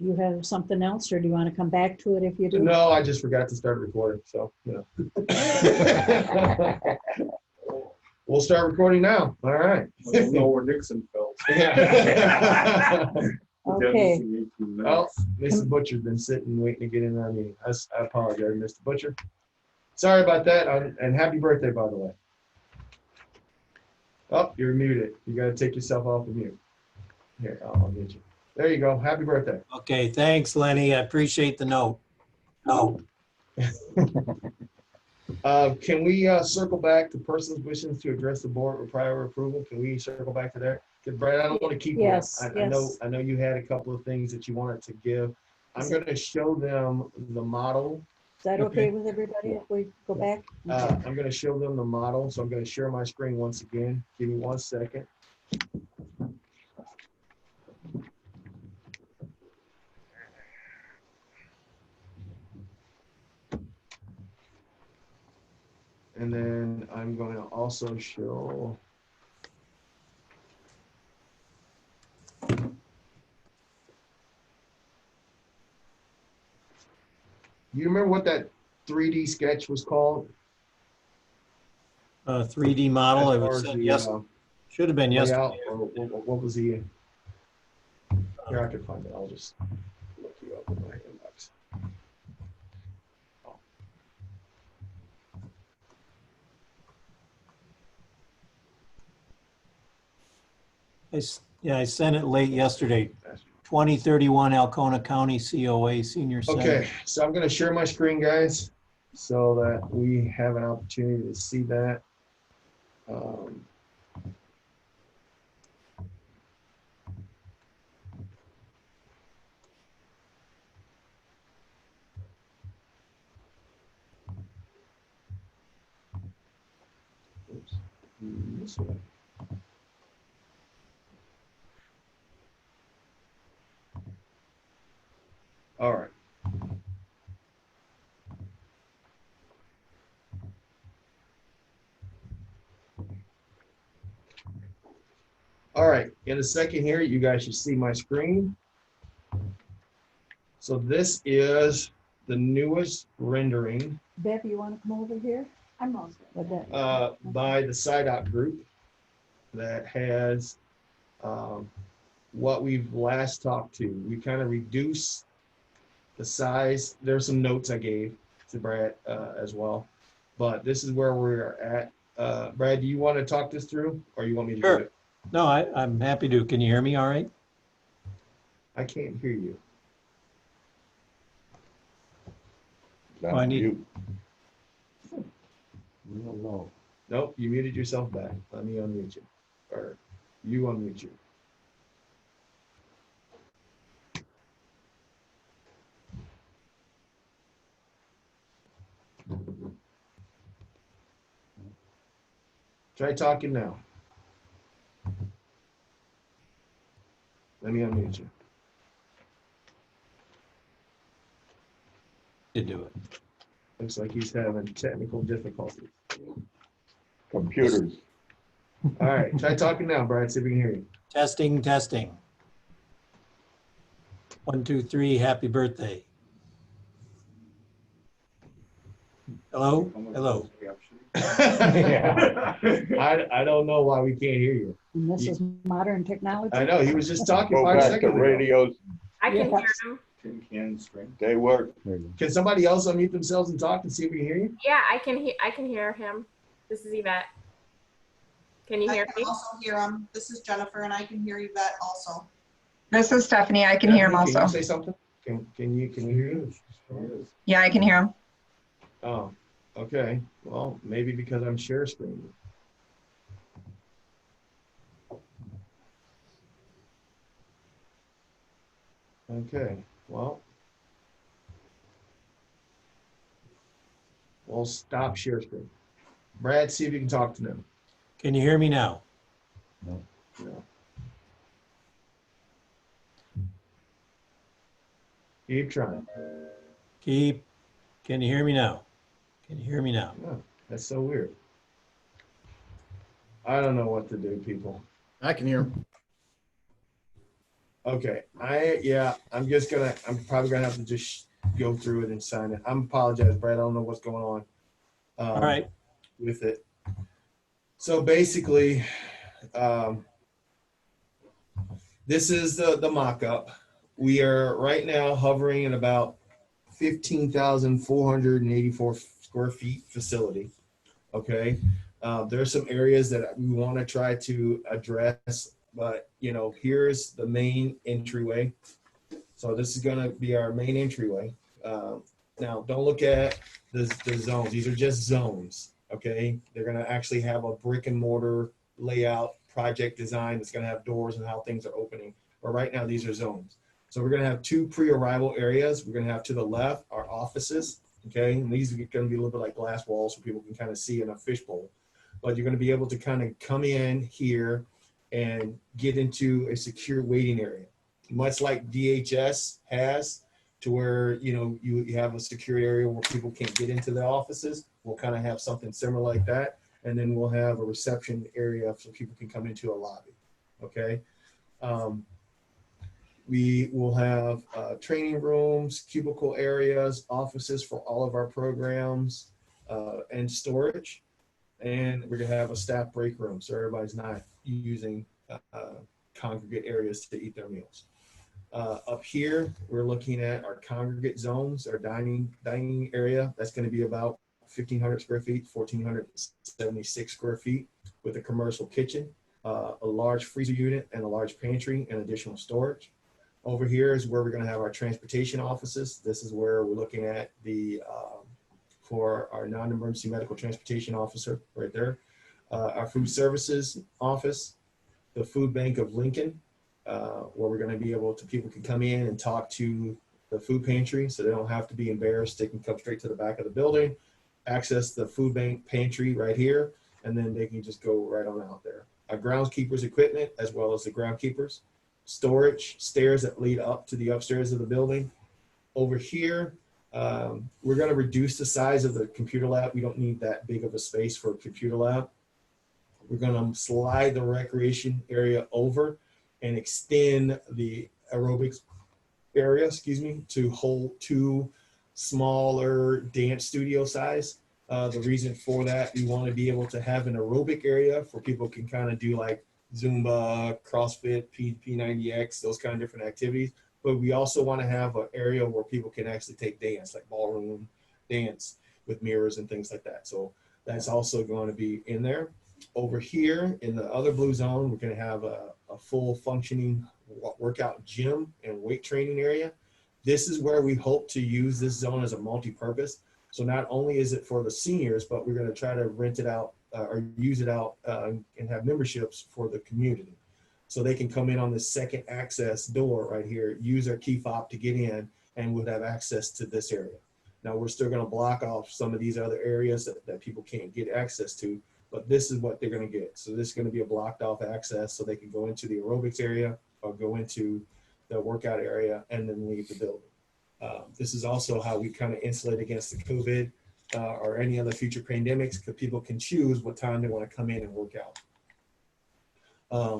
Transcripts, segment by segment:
Do you have something else, or do you want to come back to it if you do? No, I just forgot to start recording, so, We'll start recording now. All right. I don't know where Nixon fell. Yeah. Okay. Well, Mrs. Butcher's been sitting waiting to get in on me. I apologize, Mr. Butcher. Sorry about that, and happy birthday, by the way. Oh, you're muted. You got to take yourself off of mute. Here, I'll mute you. There you go. Happy birthday. Okay, thanks, Lenny. I appreciate the note. No. Can we circle back to persons wishing to address the board with prior approval? Can we circle back to that? Because Brad, I don't want to keep you. Yes, I know you had a couple of things that you wanted to give. I'm going to show them the model. Is that okay with everybody if we go back? I'm going to show them the model, so I'm going to share my screen once again. Give me 1 second. And then I'm going to also show you remember what that 3D sketch was called? 3D model. It was should have been yesterday. What was the? Here, I can find it. I'll just look you up in my inbox. I sent it late yesterday. 2031 Alcona County COA Senior Center. Okay, so I'm going to share my screen, guys, so that we have an opportunity to see that. Oops. This way. All right. All right, in a second here, you guys should see my screen. So this is the newest rendering Bev, you want to come over here? I'm all good. by the SIDOC group that has what we've last talked to. We kind of reduced the size. There's some notes I gave to Brad as well, but this is where we're at. Brad, do you want to talk this through, or you want me to do it? No, I'm happy to. Can you hear me all right? I can't hear you. Oh, I need. No. Nope, you muted yourself back. Let me unmute you, or you unmute you. Try talking now. Let me unmute you. To do it. Looks like he's having technical difficulties. Computers. All right, try talking now, Brian. See if we can hear you. Testing, testing. 1, 2, 3. Happy birthday. Hello, hello. Yeah. I don't know why we can't hear you. And this is modern technology. I know, he was just talking Go 5 back to seconds ago. radios. I can Yes. hear him. Tin can string. They work. Can somebody else unmute themselves and talk and see if we can hear you? Yeah, I can hear him. This is Yvette. Can you hear I me? can also hear him. This is Jennifer, and I can hear Yvette also. This is Stephanie. I can hear him Can you also. say something? Can we hear you? Yeah, I can hear him. Oh, okay. Well, maybe because I'm share screen. Okay, well. We'll stop share screen. Brad, see if you can talk to them. Can you hear me now? No. Keep trying. Keep. Can you hear me now? Can you hear me now? Oh, that's so weird. I don't know what to do, people. I can hear him. Okay, I'm probably gonna have to just go through it and sign it. I'm apologize, Brad. I don't know what's going on. All right. With it. So basically, um, this is the mock-up. We are right now hovering at about 15,484 square feet facility. Okay. There's some areas that we want to try to address, but here's the main entryway. So this is going to be our main entryway. Now, don't look at the zones. These are just zones. Okay. They're going to actually have a brick and mortar layout project design that's going to have doors and how things are opening. But right now, these are zones. So we're going to have two pre-arrival areas. We're going to have to the left our offices. Okay. And these are going to be a little bit like glass walls so people can kind of see in a fishbowl. But you're going to be able to kind of come in here and get into a secure waiting area, much like DHS has, to where you have a secure area where people can't get into the offices. We'll kind of have something similar like that, and then we'll have a reception area so people can come into a lobby. Okay. We will have training rooms, cubicle areas, offices for all of our programs, and storage. And we're going to have a staff break room so everybody's not using congregate areas to eat their meals. Up here, we're looking at our congregate zones, our dining area. That's going to be about 1,500 square feet, 1,476 square feet with a commercial kitchen, a large freezer unit, and a large pantry and additional storage. Over here is where we're going to have our transportation offices. This is where we're looking at for our non-emergency medical transportation officer right there. Our food services office, the food bank of Lincoln, where we're going to be able to, people can come in and talk to the food pantry so they don't have to be embarrassed. They can come straight to the back of the building, access the food bank pantry right here, and then they can just go right on out there. Our groundskeepers equipment, as well as the groundkeepers, storage, stairs that lead up to the upstairs of the building. Over here, we're going to reduce the size of the computer lab. We don't need that big of a space for a computer lab. We're going to slide the recreation area over and extend the aerobics area, to hold two smaller dance studio size. The reason for that, we want to be able to have an aerobic area for people can kind of do like Zumba, CrossFit, P90X, those kind of different activities. But we also want to have an area where people can actually take dance, like ballroom dance with mirrors and things like that. So that's also going to be in there. Over here in the other blue zone, we're going to have a full functioning workout gym and weight training area. This is where we hope to use this zone as a multi-purpose. So not only is it for the seniors, but we're going to try to rent it out or use it out and have memberships for the community. So they can come in on the second access door right here, use their key fob to get in, and would have access to this area. Now we're still going to block off some of these other areas that people can't get access to, but this is what they're going to get. So this is going to be a blocked off access so they can go into the aerobics area or go into the workout area and then leave the building. This is also how we kind of insulate against the COVID or any other future pandemics, because people can choose what time they want to come in and work out.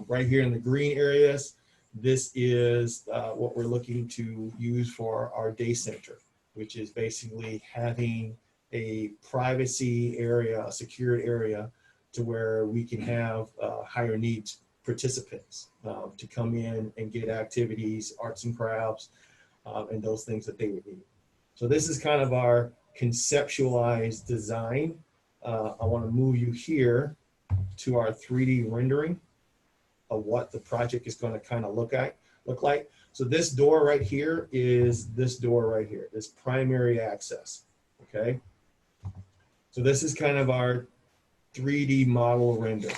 Right here in the green areas, this is what we're looking to use for our day center, which is basically having a privacy area, a secured area, to where we can have higher needs participants to come in and get activities, arts and crafts, and those things that they would need. So this is kind of our conceptualized design. I want to move you here to our 3D rendering of what the project is going to kind of look like. So this door right here is this door right here, this primary access, okay? So this is kind of our 3D model render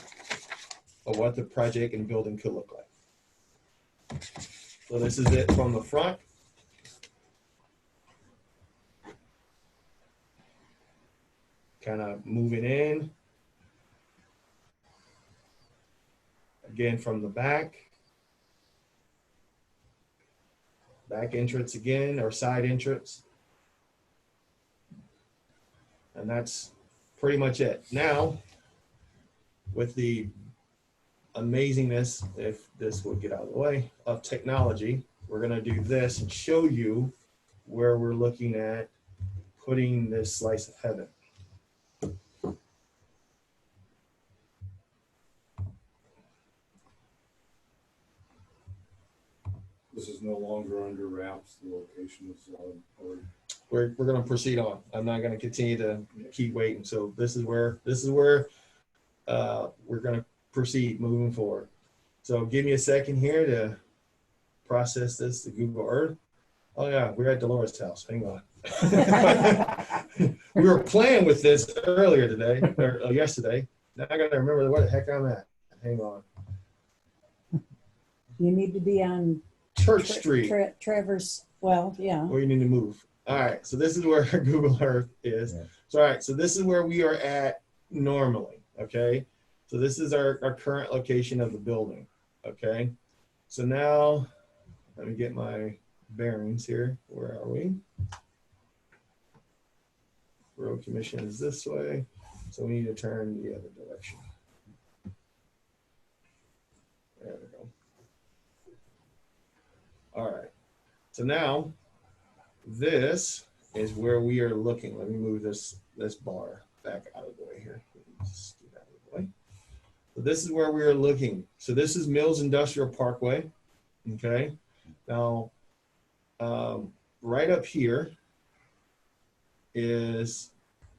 of what the project and building could look like. So this is it from the front. Kind of moving in. Again, from the back entrance again, or side entrance. And that's pretty much it. Now, with the amazingness, if this would get out of the way, of technology, we're gonna do this and show you where we're looking at putting this slice of heaven. This is no longer under wraps, the location is, or We're gonna proceed on. I'm not gonna continue to keep waiting. So this is where we're gonna proceed moving forward. So give me a second here to process this to Google Earth. Oh yeah, we're at Dolores' house. Hang on. We were playing with this earlier today or yesterday. Now I gotta remember where the heck I'm at. Hang on. You need to be on Church Street. Traverse, well, yeah. Where you need to move. All right, so this is where Google Earth is. Yeah. So all right, so this is where we are at normally, okay? So this is our current location of the building, okay? So now, let me get my bearings here. Where are we? Road Commission is this way, so we need to turn the other direction. There we go. All right, so now, this is where we are looking. Let me move this bar back out of the way here. Just get out of the way. So this is where we are looking. So this is Mills Industrial Parkway. Okay. Now, right up here is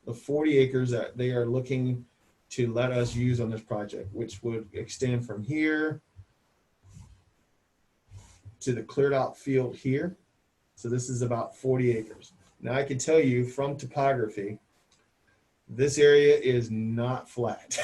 the 40 acres that they are looking to let us use on this project, which would extend from here to the cleared out field here. So this is about 40 acres. Now I can tell you from topography, this area is not flat.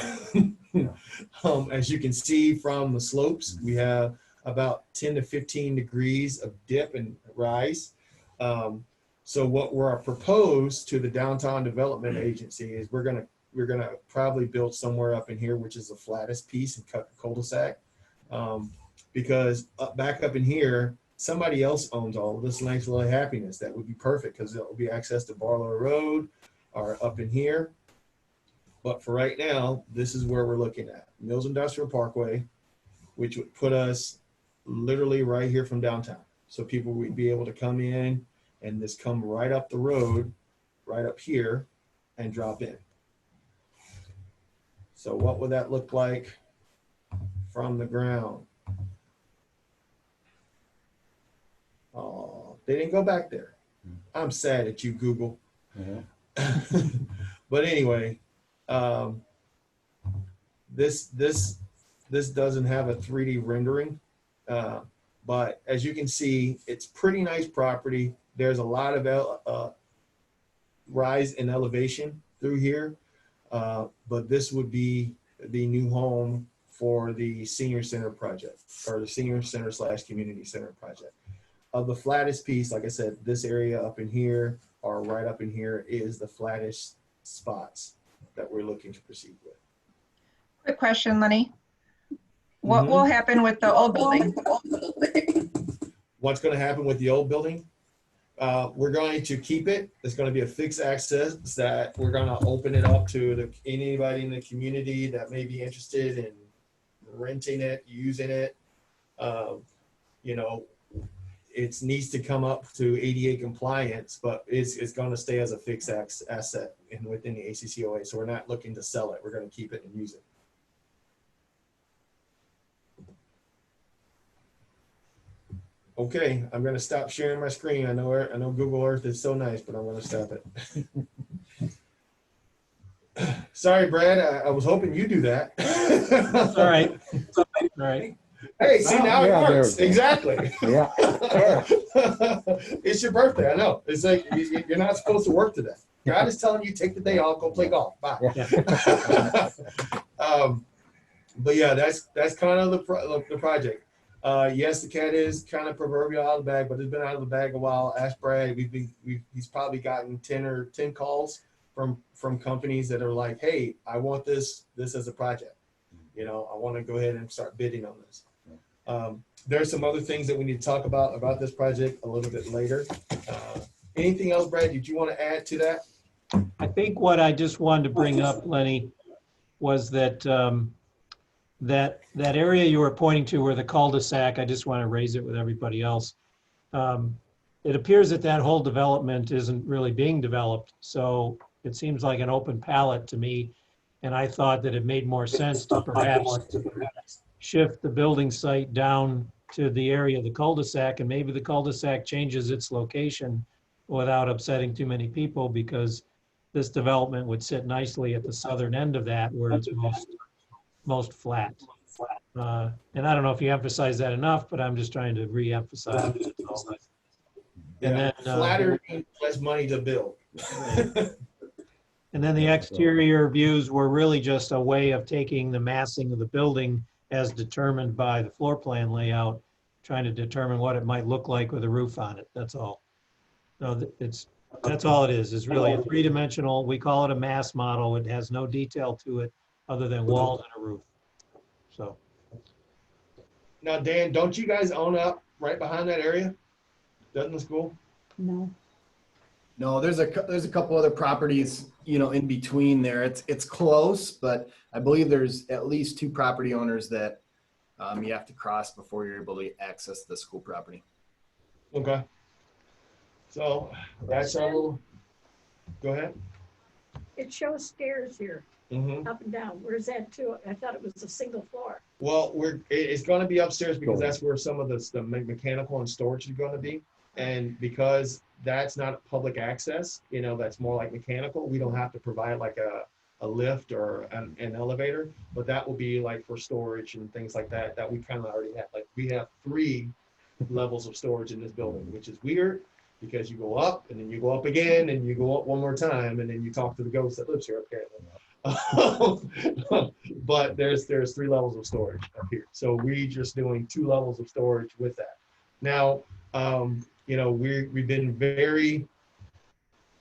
As you can see from the slopes, we have about 10 to 15 degrees of dip and rise. So what we're proposed to the Downtown Development Agency is we're gonna probably build somewhere up in here, which is the flattest piece and cut the cul-de-sac. Because back up in here, somebody else owns all of this nice little happiness. That would be perfect because it will be access to Barlow Road or up in here. But for right now, this is where we're looking at. Mills Industrial Parkway, which would put us literally right here from downtown. So people would be able to come in and just come right up the road, right up here, and drop in. So what would that look like from the ground? Oh, they didn't go back there. I'm sad at you, Google. But anyway, this doesn't have a 3D rendering, but as you can see, it's pretty nice property. There's a lot of rise in elevation through here, but this would be the new home for the senior center project, or the senior center / community center project. Of the flattest piece, like I said, this area up in here or right up in here is the flattest spots that we're looking to proceed with. Quick question, Lenny. What will happen with the old building? What's going to happen with the old building? We're going to keep it. It's going to be a fixed access that we're going to open it up to anybody in the community that may be interested in renting it, using it. You know, it needs to come up to ADA compliance, but it's going to stay as a fixed asset within the ACCOA. So we're not looking to sell it. We're going to keep it and use it. Okay, I'm going to stop sharing my screen. I know Google Earth is so nice, but I'm going to stop it. Sorry, Brad. I was hoping you do that. All right. All right. Hey, see, now yeah, it works. Exactly. Yeah. It's your birthday. I know. It's like you're not supposed to work today. God is telling you take the day off, go play golf. Bye. But yeah, that's kind of the project. Yes, the cat is kind of proverbial out of the bag, but it's been out of the bag a while. Ask Brad. He's probably gotten 10 calls from companies that are like, hey, I want this as a project. You know, I want to go ahead and start bidding on this. There's some other things that we need to talk about this project a little bit later. Anything else, Brad? Did you want to add to that? I think what I just wanted to bring up, Lenny, was that that area you were pointing to where the cul-de-sac, I just want to raise it with everybody else. It appears that that whole development isn't really being developed. So it seems like an open palette to me. And I thought that it made more sense to perhaps shift the building site down to the area of the cul-de-sac, and maybe the cul-de-sac changes its location without upsetting too many people, because this development would sit nicely at the southern end of that where it's most flat. And I don't know if you emphasize that enough, but I'm just trying to re-emphasize it. And Yeah, then, flatter means less money to build. And then the exterior views were really just a way of taking the massing of the building as determined by the floor plan layout, trying to determine what it might look like with a roof on it. That's all. No, that's all it is. It's really a three-dimensional, we call it a mass model. It has no detail to it other than walls and a roof. So, Now, Dan, don't you guys own up right behind that area? Doesn't the school? No, No, there's a couple other properties, in between there. It's close, but I believe there's at least 2 property owners that you have to cross before you're able to access the school property. Okay. So that's our little, go ahead. It shows stairs here, Mm-hmm. up and down. Where's that to? I thought it was a single floor. Well, it's going to be upstairs because that's where some of the mechanical and storage is going to be. And because that's not public access, that's more like mechanical, we don't have to provide like a lift or an elevator, but that will be like for storage and things like that we kind of already have. Like we have 3 levels of storage in this building, which is weird because you go up and then you go up again and you go up one more time and then you talk to the ghost that lives here apparently. But there's 3 levels of storage up here. So we're just doing 2 levels of storage with that. Now, we've been very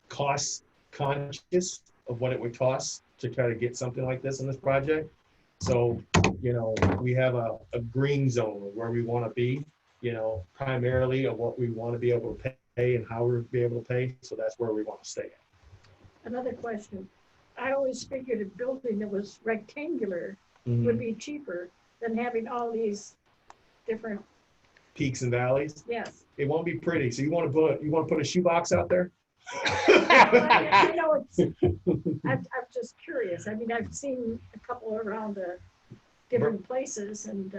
cost conscious of what it would cost to try to get something like this in this project. So, we have a green zone where we want to be, primarily of what we want to be able to pay and how we'll be able to pay. So that's where we want to stay at. Another question. I always figured a building that was rectangular would be cheaper than having all these different, Peaks and valleys. yes. It won't be pretty. So you want to put a shoebox out there? I'm just curious. I mean, I've seen a couple around the different places and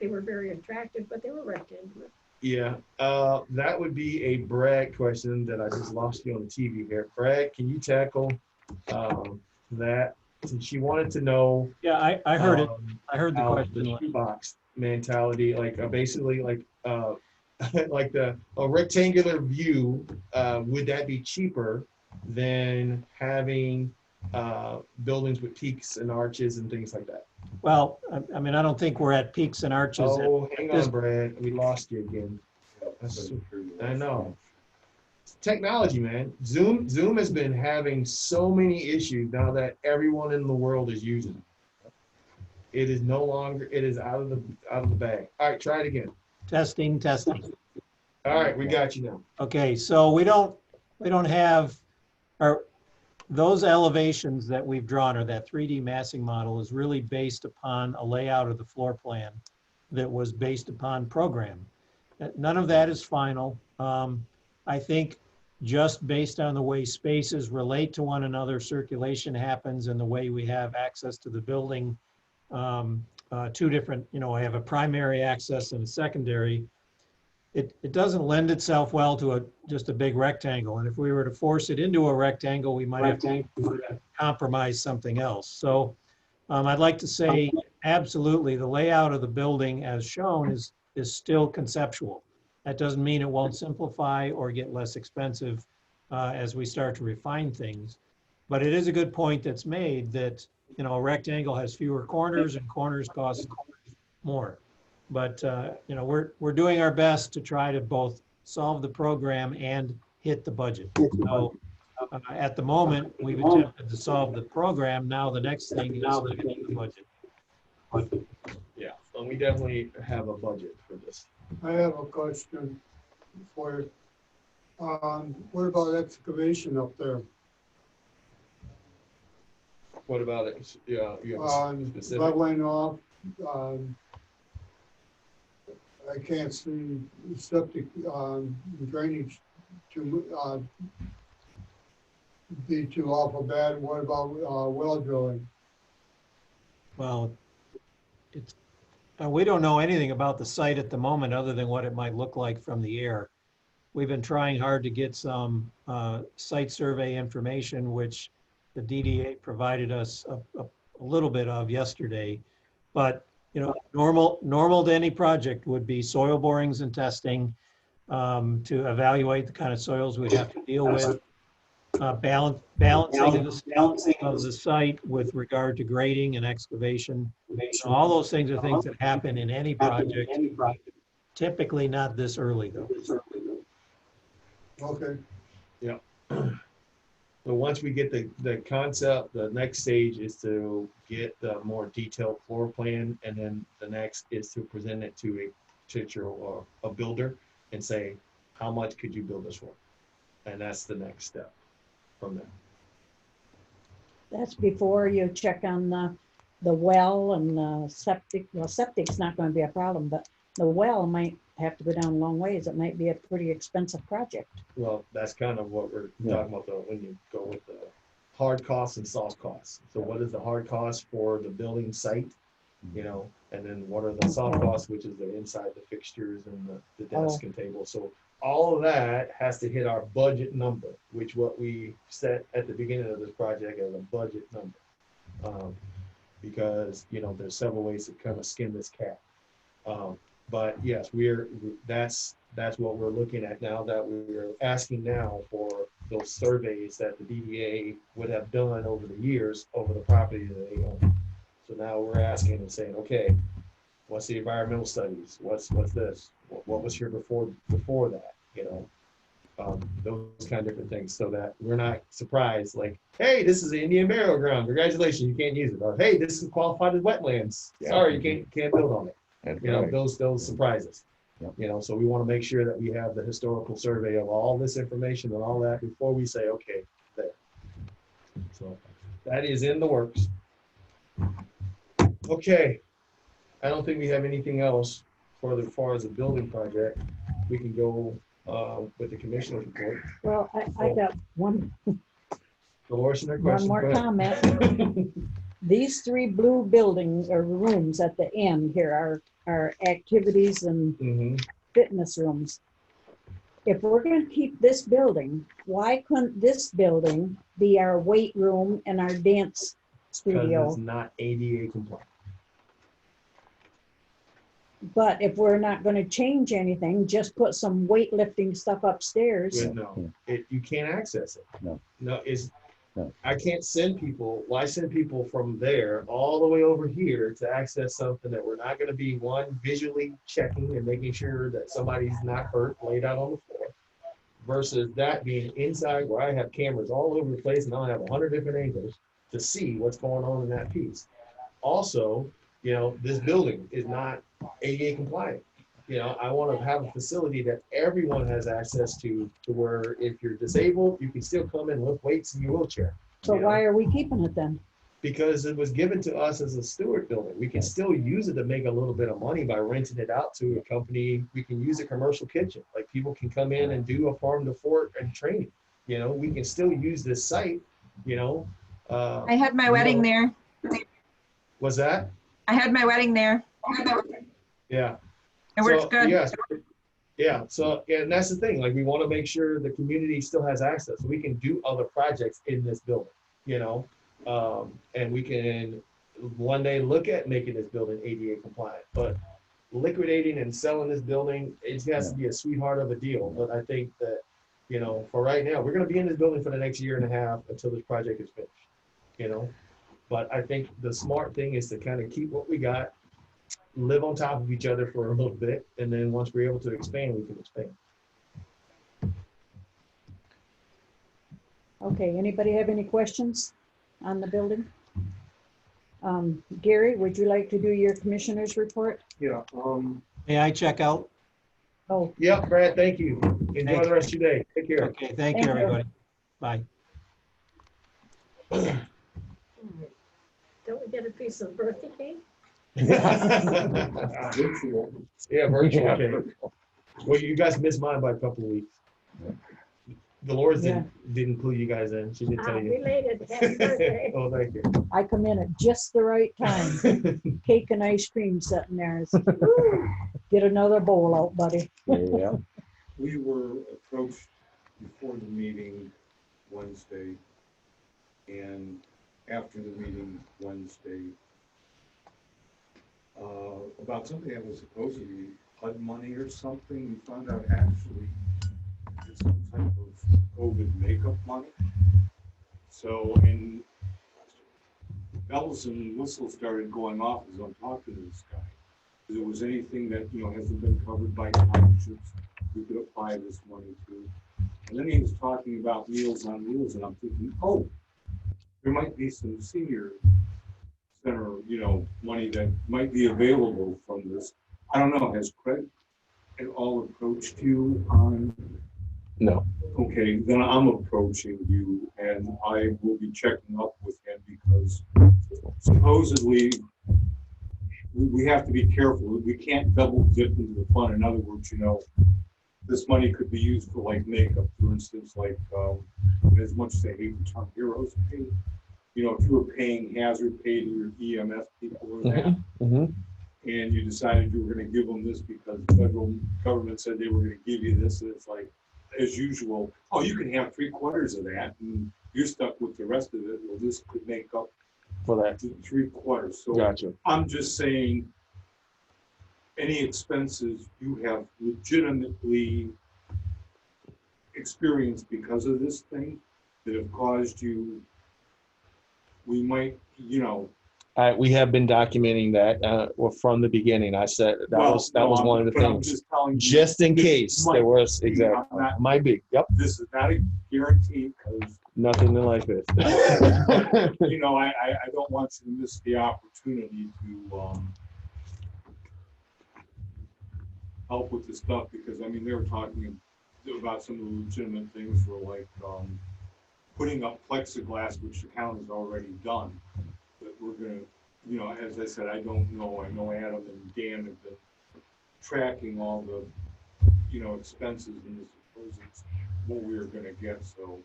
they were very attractive, but they were rectangular. Yeah, that would be a Brad question that I just lost you on the TV here. Brad, can you tackle that? Since she wanted to know. yeah, I heard it. I heard the how question. The shoebox mentality, like basically like like a rectangular view, would that be cheaper than having buildings with peaks and arches and things like that? Well, I mean, I don't think we're at peaks and arches. Oh, hang on, Brad. We lost you again. I know. Technology, man. Zoom has been having so many issues now that everyone in the world is using it. It is no longer. It is out of the bag. All right, try it again. Testing. All right, we got you now. Okay, so we don't have, those elevations that we've drawn, or that 3D massing model, is really based upon a layout of the floor plan that was based upon program. None of that is final. I think just based on the way spaces relate to one another, circulation happens, and the way we have access to the building, 2 different, I have a primary access and a secondary. It doesn't lend itself well to just a big rectangle. And if we were to force it into a rectangle, we might have to compromise something else. So I'd like to say absolutely the layout of the building as shown is still conceptual. That doesn't mean it won't simplify or get less expensive as we start to refine things. But it is a good point that's made that, a rectangle has fewer corners and corners cost more. But, we're doing our best to try to both solve the program and hit the budget. So at the moment, we've attempted to solve the program. Now the next thing is to hit the budget. Yeah, and we definitely have a budget for this. I have a question for you. What about excavation up there? What about it? Yeah, you have a On specific. leveling off um, I can't see septic, drainage to, be too awful bad. What about, well drilling? Well, it's, we don't know anything about the site at the moment other than what it might look like from the air. We've been trying hard to get some site survey information, which the DDA provided us a little bit of yesterday. But, you know, normal to any project would be soil borings and testing to evaluate the kind of soils we'd have to deal with. Balancing of the site with regard to grading and excavation. All those things are things that happen in any project, typically not this early though. Okay, So once we get the concept, the next stage is to get the more detailed floor plan, and then the next is to present it to a teacher or a builder and say, how much could you build this for? And that's the next step from there. That's before you check on the well and the septic. Well, septic's not going to be a problem, but the well might have to go down a long ways. It might be a pretty expensive project. Well, that's kind of what we're talking about though, when you go with the hard costs and soft costs. So what is the hard cost for the building site, you know, and then what are the soft costs, which is the inside, the fixtures and the desk and table. So all of that has to hit our budget number, which what we set at the beginning of this project as a budget number. Because, you know, there's several ways to kind of skin this cat. But yes, that's what we're looking at now, that we're asking now for those surveys that the DDA would have done over the years over the property that they own. So now we're asking and saying, okay, what's the environmental studies? What's this? What was here before that? You know, those kind of different things, so that we're not surprised. Like, hey, this is the Indian burial ground. Congratulations, you can't use it. Or hey, this is qualified as wetlands. Sorry, you can't build on it. That's You know, right. those surprises. Yep. You know, so we want to make sure that we have the historical survey of all this information and all that before we say, okay, there. So that is in the works. Okay, I don't think we have anything else for as far as the building project. We can go with the commissioner's report. Well, I got one Dolores, and her question. more Go ahead. comment. These three blue buildings or rooms at the end here are activities and Mhm. fitness rooms. If we're going to keep this building, why couldn't this building be our weight room and our dance Because studio? it's not ADA compliant. But if we're not going to change anything, just put some weightlifting stuff upstairs. No, you can't access it. No. No. I can't send people. Why send people from there all the way over here to access something that we're not going to be visually checking and making sure that somebody's not hurt laid out on the floor, versus that being inside where I have cameras all over the place and I have 100 different angles to see what's going on in that piece. Also, you know, this building is not ADA compliant. You know, I want to have a facility that everyone has access to where if you're disabled, you can still come and lift weights in your wheelchair. So you know? why are we keeping it then? Because it was given to us as a steward building. We can still use it to make a little bit of money by renting it out to a company. We can use a commercial kitchen. Like people can come in and do a farm to fork and training. You know, we can still use this site, you know. I had my wedding there. Was that? I had my wedding there. Yeah. It works good. Yes. Yeah. So, and that's the thing. Like, we want to make sure the community still has access. So we can do other projects in this building, you know, and we can one day look at making this building ADA compliant. But liquidating and selling this building, it has to be a sweetheart of a deal. But I think that, you know, for right now, we're going to be in this building for the next year and a half until this project is finished, you know. But I think the smart thing is to kind of keep what we got, live on top of each other for a little bit, and then once we're able to expand, we can expand. Okay, anybody have any questions on the building? Gary, would you like to do your commissioner's report? Yeah, May I check out? Oh, Yep, Brad, thank you. Enjoy Thank the rest of your day. Take care. Okay, thank Thank you, you. everybody. Bye. Don't we get a piece of birthday cake? Virtual. Yeah, virtual cake. Well, you guys missed mine by a couple of weeks. Dolores didn't clue you guys in. She didn't tell you. Related, happy birthday. Oh, thank you. I come in at just the right time. Cake and ice cream sitting there. It's, "Woo, get another bowl out, buddy." Yeah. We were approached before the meeting Wednesday and after the meeting Wednesday about something that was supposedly HUD money or something. We found out actually it's some type of COVID makeup money. So, and bells and whistles started going off as I'm talking to this guy. If there was anything that, hasn't been covered by townships, we could apply this money to. And then he was talking about Meals on Wheels, and I'm thinking, oh, there might be some senior center, money that might be available from this. I don't know, has Craig at all approached you on? No. Okay, then I'm approaching you and I will be checking up with him because supposedly we have to be careful. We can't double dip into the fund. In other words, this money could be used for like makeup, for instance, like as much as they hate the term heroes pay, if you were paying hazard pay to your EMS people or that, and you decided you were going to give them this because the federal government said they were going to give you this, and it's like, as usual, oh, you can have 3/4 of that, and you're stuck with the rest of it. Well, this could make up For that. 3/4. So Gotcha. I'm just saying, any expenses you have legitimately experienced because of this thing that have caused you, we might, We have been documenting that from the beginning. I said that was one of the things. Just in case there was might be. Yep. This is not a guarantee because nothing like this. I don't want you to miss the opportunity to help with this stuff because they were talking about some of the legitimate things for like putting up plexiglass, which the county's already done. But we're gonna, as I said, I don't know. I know Adam and Dan have been tracking all the, expenses and this supposes what we were gonna get. So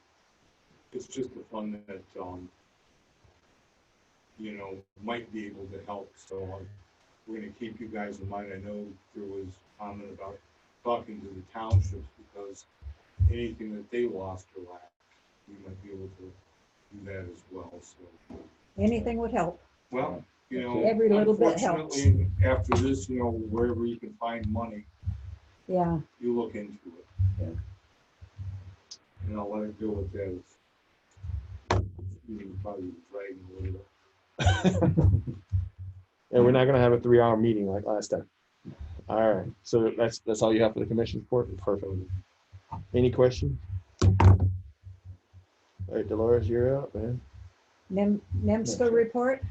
it's just a fund that, might be able to help. So we're gonna keep you guys in mind. I know there was comment about talking to the townships because anything that they lost or lacked, we might be able to do that as well. So Anything would help. well, Every little bit helps. unfortunately, after this, wherever you can find money, Yeah. you look into it. Yeah. And I'll let it go with that. It's probably dragging a little bit. And we're not going to have a 3-hour meeting like last time. All right. So that's all you have for the commission report. Perfect. Any questions? All right, Dolores, you're up, man. NEMSCO report?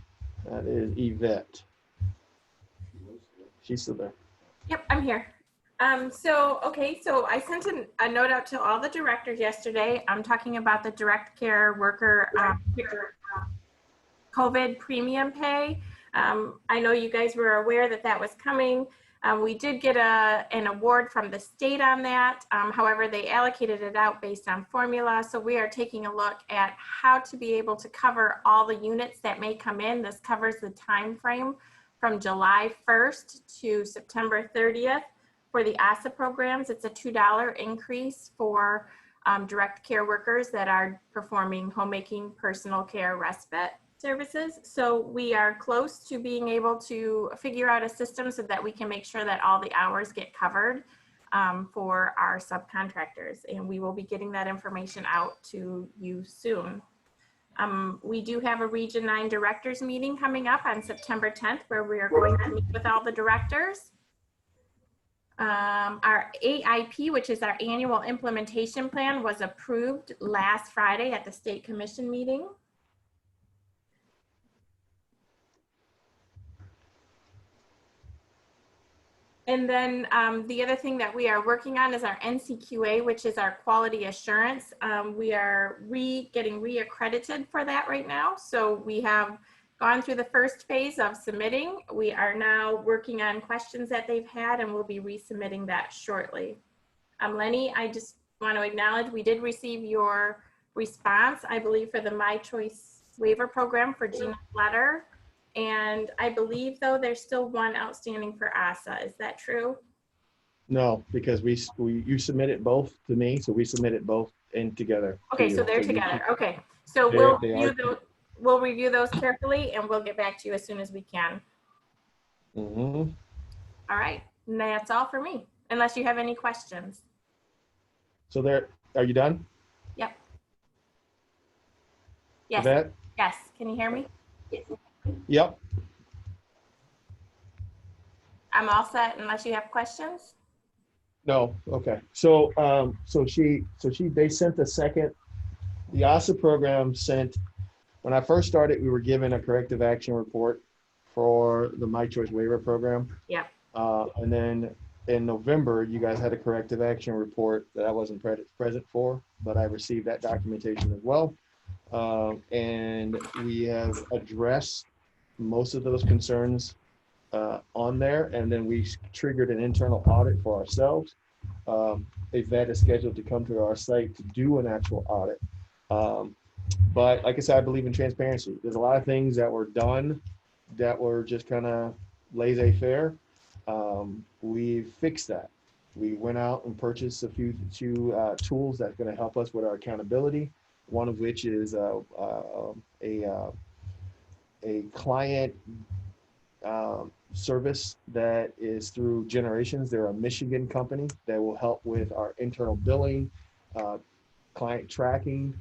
That is Yvette. She's still there. Yep, I'm here. So I sent a note out to all the directors yesterday. I'm talking about the direct care worker COVID premium pay. I know you guys were aware that was coming. We did get an award from the state on that. However, they allocated it out based on formula. So we are taking a look at how to be able to cover all the units that may come in. This covers the time frame from July 1st to September 30th. For the ACCOA programs, it's a $2 increase for direct care workers that are performing homemaking, personal care, respite services. So we are close to being able to figure out a system so that we can make sure that all the hours get covered for our subcontractors. And we will be getting that information out to you soon. We do have a Region 9 directors meeting coming up on September 10th, where we are going to meet with all the directors. Our AIP, which is our annual implementation plan, was approved last Friday at the state commission meeting. And then the other thing that we are working on is our NCQA, which is our quality assurance. We are getting reaccredited for that right now. So we have gone through the first phase of submitting. We are now working on questions that they've had, and we'll be resubmitting that shortly. Lenny, I just want to acknowledge we did receive your response, I believe, for the My Choice waiver program for Gina's letter. And I believe, though, there's still one outstanding for ASA. Is that true? No, because you submitted both to me, so we submitted both in together. Okay, so they're together. Okay, so we'll review those carefully, and we'll get back to you as soon as we can. Mm-hmm. All right, and that's all for me, unless you have any questions. So are you done? Yep. Yes. Yvette? Yes. Can you hear me? Yep. I'm all set unless you have questions. No. Okay. So they sent the ASA program sent, when I first started, we were given a corrective action report for the My Choice waiver program. Yep. And then in November, you guys had a corrective action report that I wasn't present for, but I received that documentation as well. And we have addressed most of those concerns on there. And then we triggered an internal audit for ourselves. Yvette is scheduled to come to our site to do an actual audit. But like I said, I believe in transparency. There's a lot of things that were done that were just kind of laissez-faire. We fixed that. We went out and purchased a few tools that's going to help us with our accountability. One of which is a client service that is through Generations. They're a Michigan company that will help with our internal billing, client tracking.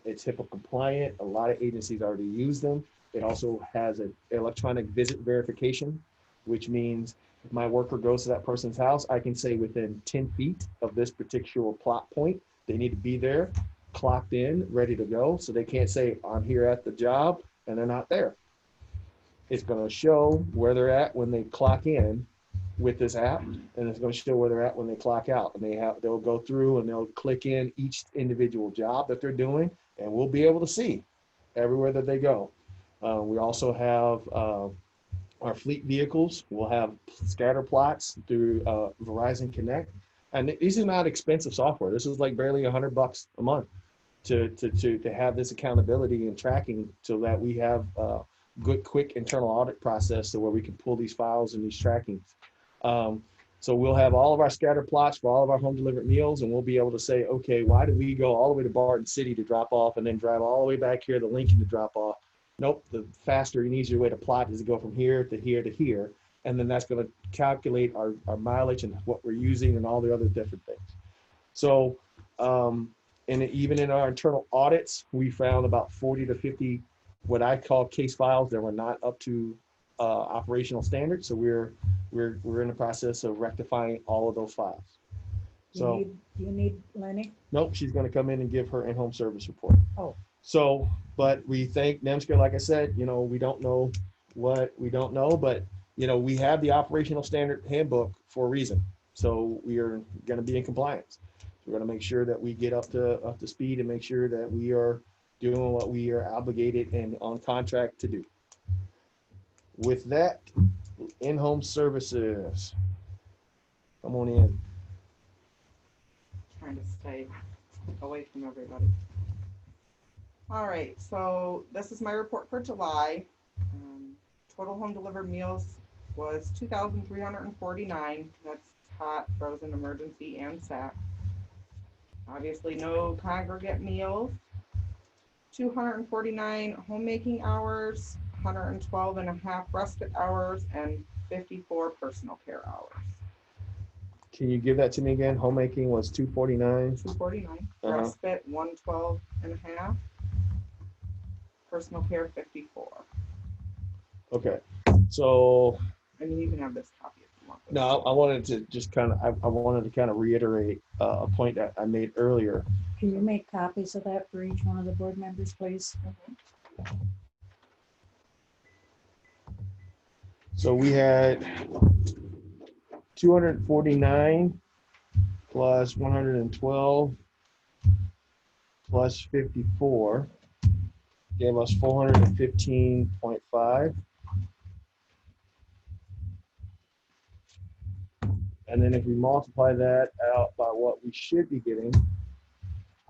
It's HIPAA compliant. A lot of agencies already use them. It also has an electronic visit verification, which means if my worker goes to that person's house, I can say within 10 feet of this particular plot point, they need to be there, clocked in, ready to go. So they can't say, I'm here at the job, and they're not there. It's going to show where they're at when they clock in with this app, and it's going to show where they're at when they clock out. And they'll go through and they'll click in each individual job that they're doing, and we'll be able to see everywhere that they go. We also have our fleet vehicles. We'll have scatter plots through Verizon Connect. And these are not expensive software. This is like barely $100 a month to have this accountability and tracking so that we have a good, quick internal audit process so where we can pull these files and these trackings. So we'll have all of our scatter plots for all of our home delivered meals, and we'll be able to say, okay, why did we go all the way to Barton City to drop off and then drive all the way back here to Lincoln to drop off? Nope, the faster and easier way to plot is to go from here to here to here. And then that's going to calculate our mileage and what we're using and all the other different things. So, and even in our internal audits, we found about 40 to 50, what I call case files that were not up to operational standards. So we're in the process of rectifying all of those files. So Do you need Lenny? nope, she's going to come in and give her in-home service report. Oh. So, but we think NEMSCA, like I said, we don't know what we don't know, but we have the operational standard handbook for a reason. So we are going to be in compliance. We're going to make sure that we get up to speed and make sure that we are doing what we are obligated and on contract to do. With that, in-home services. Come on in. Trying to stay away from everybody. All right, so this is my report for July. Total home delivered meals was 2,349. That's hot, frozen, emergency, and SAC. Obviously, no congregate meals. 249 homemaking hours, 112 and a half respite hours, and 54 personal care hours. Can you give that to me again? Homemaking was 249. 249. Respite 112 and a half. Personal care 54. Okay, so. I mean, you can have this copy if you want. No, I wanted to just kind of, I wanted to kind of reiterate a point that I made earlier. Can you make copies of that for each one of the board members, please? So we had 249 plus 112 plus 54 gave us 415.5. And then if we multiply that out by what we should be getting,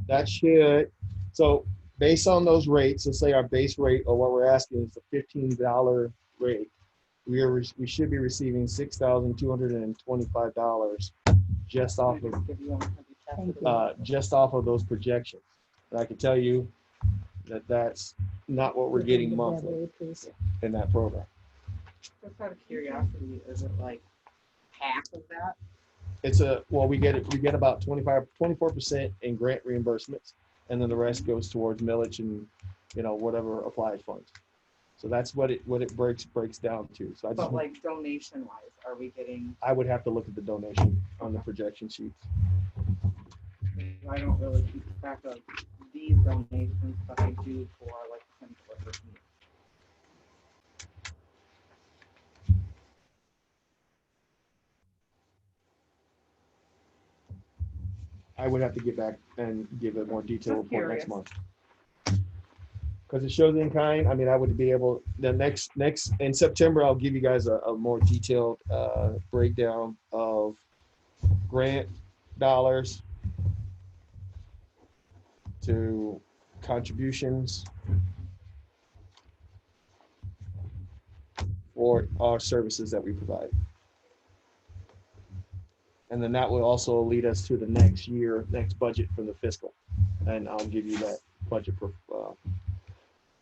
that should, so based on those rates, let's say our base rate or what we're asking is the $15 rate, we should be receiving $6,225 just off of those projections. And I can tell you that that's not what we're getting monthly in that program. Just out of curiosity, is it like half of that? It's we get about 24% in grant reimbursements, and then the rest goes towards millage and, whatever applied funds. So that's what it breaks down to. So But like donation wise, are we getting? I would have to look at the donation on the projection sheets. I don't really keep track of these donations, but I do for like clinical workers. I would have to get back and give a more detailed Just report next curious. month. Because it shows in kind. I mean, I would be able, the next in September, I'll give you guys a more detailed breakdown of grant dollars to contributions for our services that we provide. And then that will also lead us to the next budget for the fiscal. And I'll give you that budget.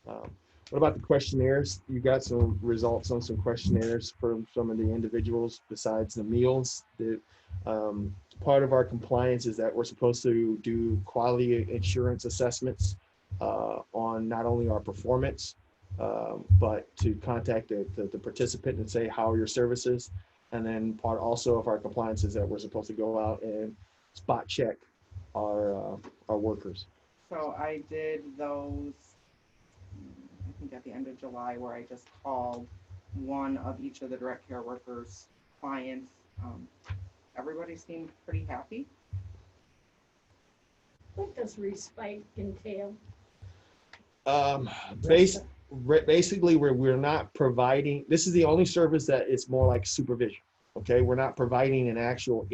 What about the questionnaires? You got some results on some questionnaires from some of the individuals besides the meals. Part of our compliance is that we're supposed to do quality insurance assessments on not only our performance, but to contact the participant and say, how are your services? And then part also of our compliance is that we're supposed to go out and spot check our workers. So I did those, I think at the end of July, where I just called one of each of the direct care workers' clients. Everybody seemed pretty happy. What does respite entail? Basically, we're not providing, this is the only service that is more like supervision. Okay, we're not providing an actual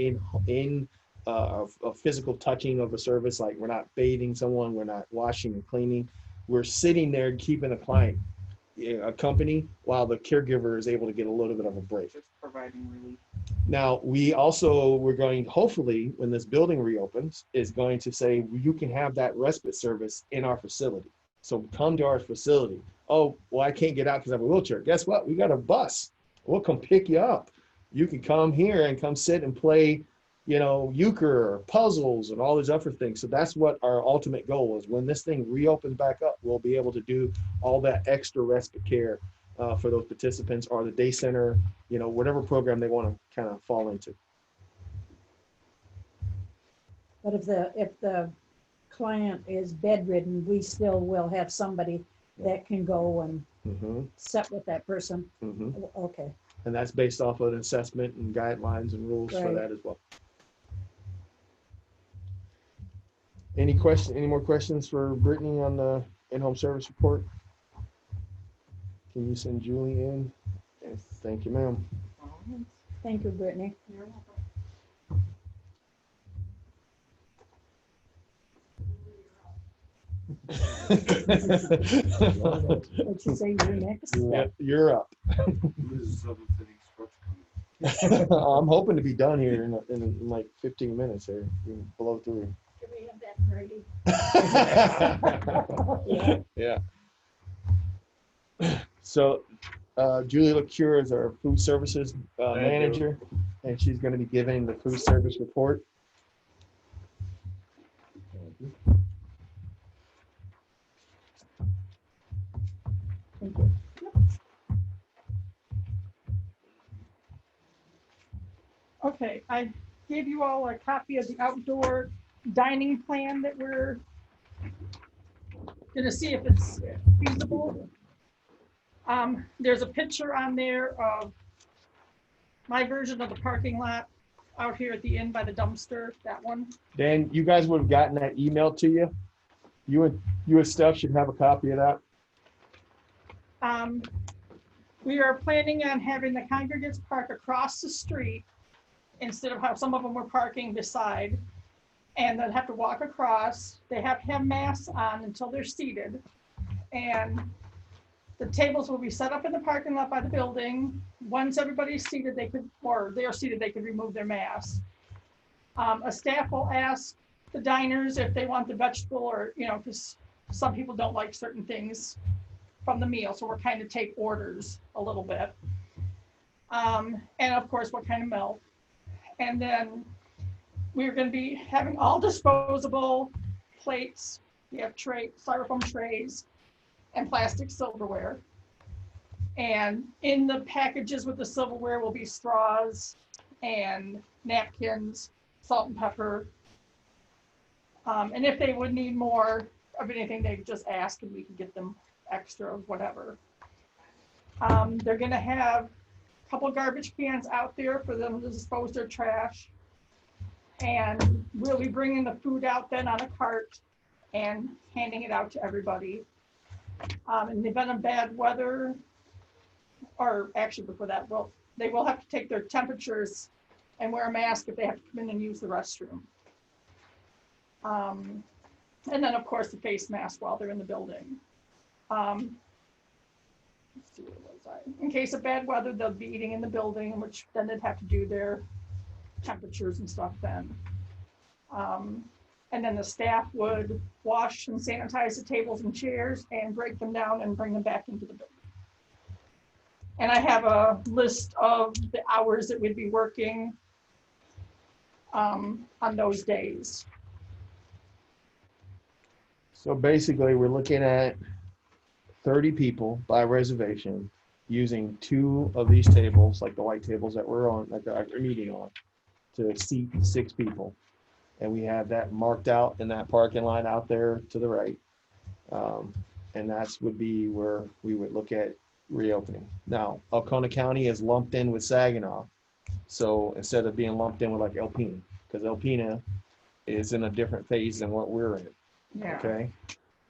a physical touching of a service, like we're not bathing someone, we're not washing and cleaning. We're sitting there keeping a client a company while the caregiver is able to get a little bit of a break. Just providing relief. Now, we're going, hopefully, when this building reopens, is going to say, you can have that respite service in our facility. So come to our facility. Oh, well, I can't get out because I have a wheelchair. Guess what? We got a bus. We'll come pick you up. You can come here and come sit and play, euchre or puzzles and all these other things. So that's what our ultimate goal is. When this thing reopens back up, we'll be able to do all that extra respite care for those participants, or the day center, whatever program they want to kind of fall into. But if the client is bedridden, we still will have somebody that can go and sit with that person. Okay. And that's based off of an assessment and guidelines and rules for that as well. Any more questions for Brittany on the in-home service report? Can you send Julie in? Yes. Thank you, ma'am. Thank you, Brittany. What'd you say, you're next? Yeah, you're up. I'm hoping to be done here in like 15 minutes here. We can blow through. Do we have that ready? Yeah. So Julie LeCure is our food services manager, and she's going to be giving the food service report. Thank you. Okay, I gave you all a copy of the outdoor dining plan that we're gonna see if it's feasible. There's a picture on there of my version of the parking lot out here at the inn by the dumpster, that one. Dan, you guys would have gotten that email to you. You and Steph should have a copy of that. We are planning on having the congregants park across the street instead of how some of them were parking beside. And they'll have to walk across. They have to have masks on until they're seated. And the tables will be set up in the parking lot by the building. Once everybody's seated, they could, or they're seated, they could remove their masks. A staff will ask the diners if they want the vegetable or, you know, because some people don't like certain things from the meal. So we're kind of take orders a little bit. And of course, what kind of milk. And then we're going to be having all disposable plates. We have styrofoam trays and plastic silverware. And in the packages with the silverware will be straws and napkins, salt and pepper. And if they would need more of anything, they just ask and we can get them extra of whatever. They're going to have a couple garbage cans out there for them to dispose their trash. And we'll be bringing the food out then on a cart and handing it out to everybody. In the event of bad weather, or actually before that, well, they will have to take their temperatures and wear a mask if they have to come in and use the restroom. And then of course the face mask while they're in the building. Let's see, where was I? In case of bad weather, they'll be eating in the building, which then they'd have to do their temperatures and stuff then. And then the staff would wash and sanitize the tables and chairs and break them down and bring them back into the building. And I have a list of the hours that we'd be working on those days. So basically, we're looking at 30 people by reservation using 2 of these tables, like the white tables that we're on, like our meeting on, to seat 6 people. And we have that marked out in that parking lot out there to the right. And that's would be where we would look at reopening. Now, Alcona County is lumped in with Saginaw. So instead of being lumped in with like Alpena, because Alpena is in a different phase than what we're in. Yeah. Okay.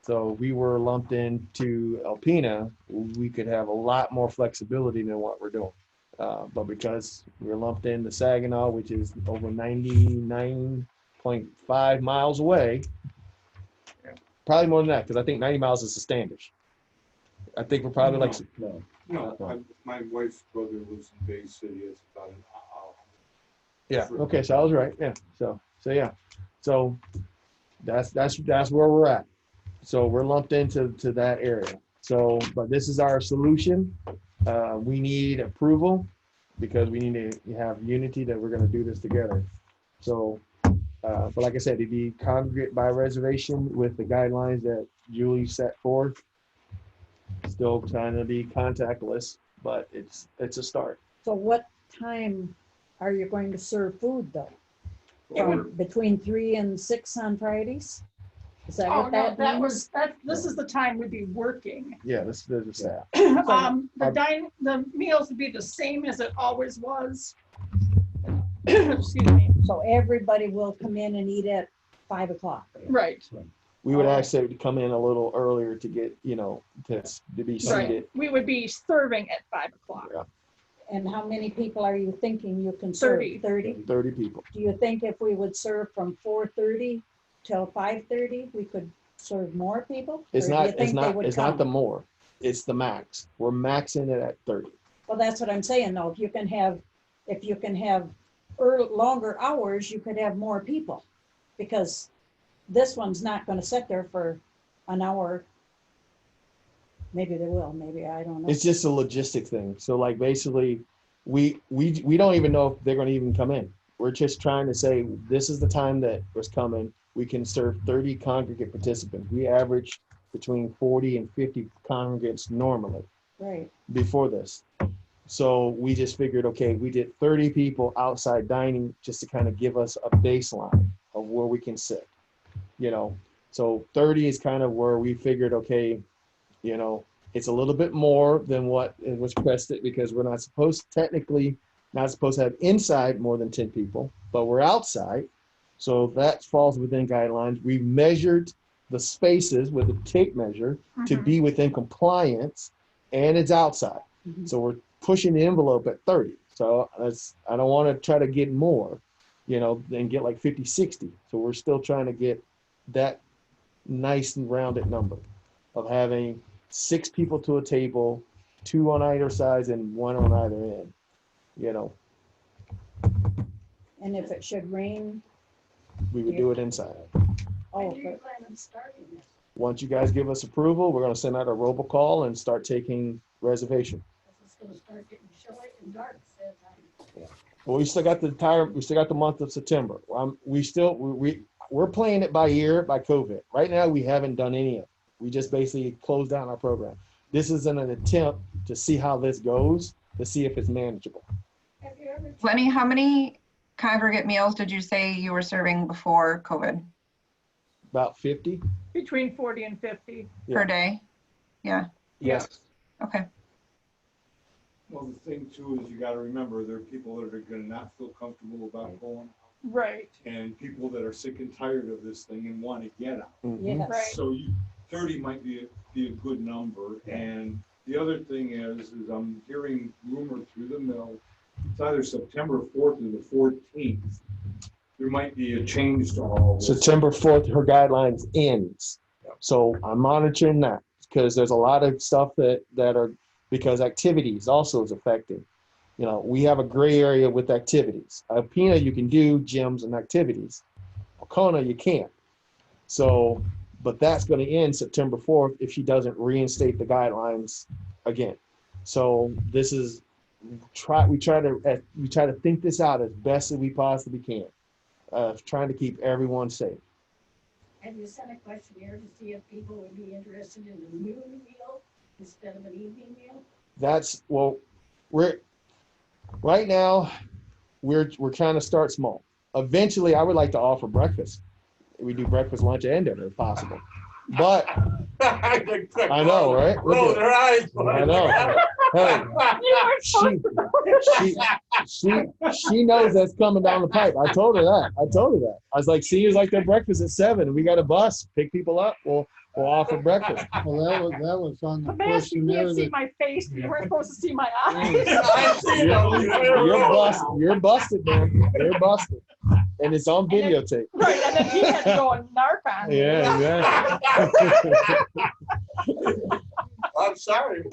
So we were lumped into Alpena, we could have a lot more flexibility than what we're doing. But because we're lumped into Saginaw, which is over 99.5 miles away, probably more than that, because I think 90 miles is the standard. I think we're probably like, No, my wife's brother lives in Bay City. It's about an hour. yeah. Okay, so I was right. Yeah. So yeah. So that's where we're at. So we're lumped into that area. So, but this is our solution. We need approval because we need to have unity that we're going to do this together. So, but like I said, it'd be congregate by reservation with the guidelines that Julie set forth. Still trying to be contactless, but it's a start. So what time are you going to serve food though? From between 3 and 6 on Fridays? Is that Oh, what no, that that means? was, this is the time we'd be working. Yeah, this is the staff. The meals would be the same as it always was. Excuse me. So everybody will come in and eat at 5 o'clock. Right. We would actually come in a little earlier to get, to be seated. Right. We would be serving at 5 o'clock. Yeah. And how many people are you thinking you can serve? 30. 30 people. Do you think if we would serve from 4:30 till 5:30, we could serve more people? It's Or do not, you think they would it's not come? the more, it's the max. We're maxing it at 30. Well, that's what I'm saying though. If you can have longer hours, you could have more people. Because this one's not gonna sit there for an hour. Maybe they will, maybe, I don't know. It's just a logistic thing. So like basically, we don't even know if they're gonna even come in. We're just trying to say, this is the time that was coming. We can serve 30 congregate participants. We average between 40 and 50 congregants normally. Right. Before this. So we just figured, okay, we did 30 people outside dining just to kind of give us a baseline of where we can sit, So 30 is kind of where we figured, okay, it's a little bit more than what it was requested because we're technically not supposed to have inside more than 10 people, but we're outside. So that falls within guidelines. We measured the spaces with a tape measure to be within compliance. and it's outside. Mhm. So we're pushing the envelope at 30. So I don't want to try to get more, and get like 50, 60. So we're still trying to get that nice and rounded number of having 6 people to a table, 2 on either side and 1 on either end, And if it should rain, we would do it inside. oh, When do you but plan on starting this? Once you guys give us approval, we're going to send out a robocall and start taking reservation. It's gonna start getting chilly and dark at that time. Well, we still got the month of September. We're playing it by ear by COVID. Right now, we haven't done any of it. We just basically closed down our program. This is an attempt to see how this goes, to see if it's manageable. Have you ever? Lenny, how many congregate meals did you say you were serving before COVID About 50? Between 40 and 50. Yeah. per day? Yeah, Yes. okay. Well, the thing too is you gotta remember, there are people that are gonna not feel comfortable about going, Right, and people that are sick and tired of this thing and wanna get out. Mhm. yes. right. So 30 might be a good number. And the other thing is I'm hearing rumor through the mill, it's either September 4th or the 14th. There might be a change to all this. September 4th, her guidelines ends. So I'm monitoring that because there's a lot of stuff that are, because activities also is affecting. We have a gray area with activities. Alpena, you can do gyms and activities. Alcona, you can't. So, but that's going to end September 4th if she doesn't reinstate the guidelines again. So this is we try to think this out as best as we possibly can, trying to keep everyone safe. Have you sent a questionnaire to see if people would be interested in a noon meal instead of an evening meal? Right now we're trying to start small. Eventually, I would like to offer breakfast. We do breakfast, lunch, and dinner if possible. But I know, right? Roll their eyes. I know. Hey, she knows that's coming down the pipe. I told her that. I was like, seniors like their breakfast at 7, and we got a bus, pick people up. We'll offer breakfast. Well, that was on the The mask, you questionnaire can't see that, my face, but you weren't supposed to see my eyes. You're busted, man. You're busted. And it's on videotape. Right, and then he had to go and narc on me. Yeah, exactly. I'm sorry.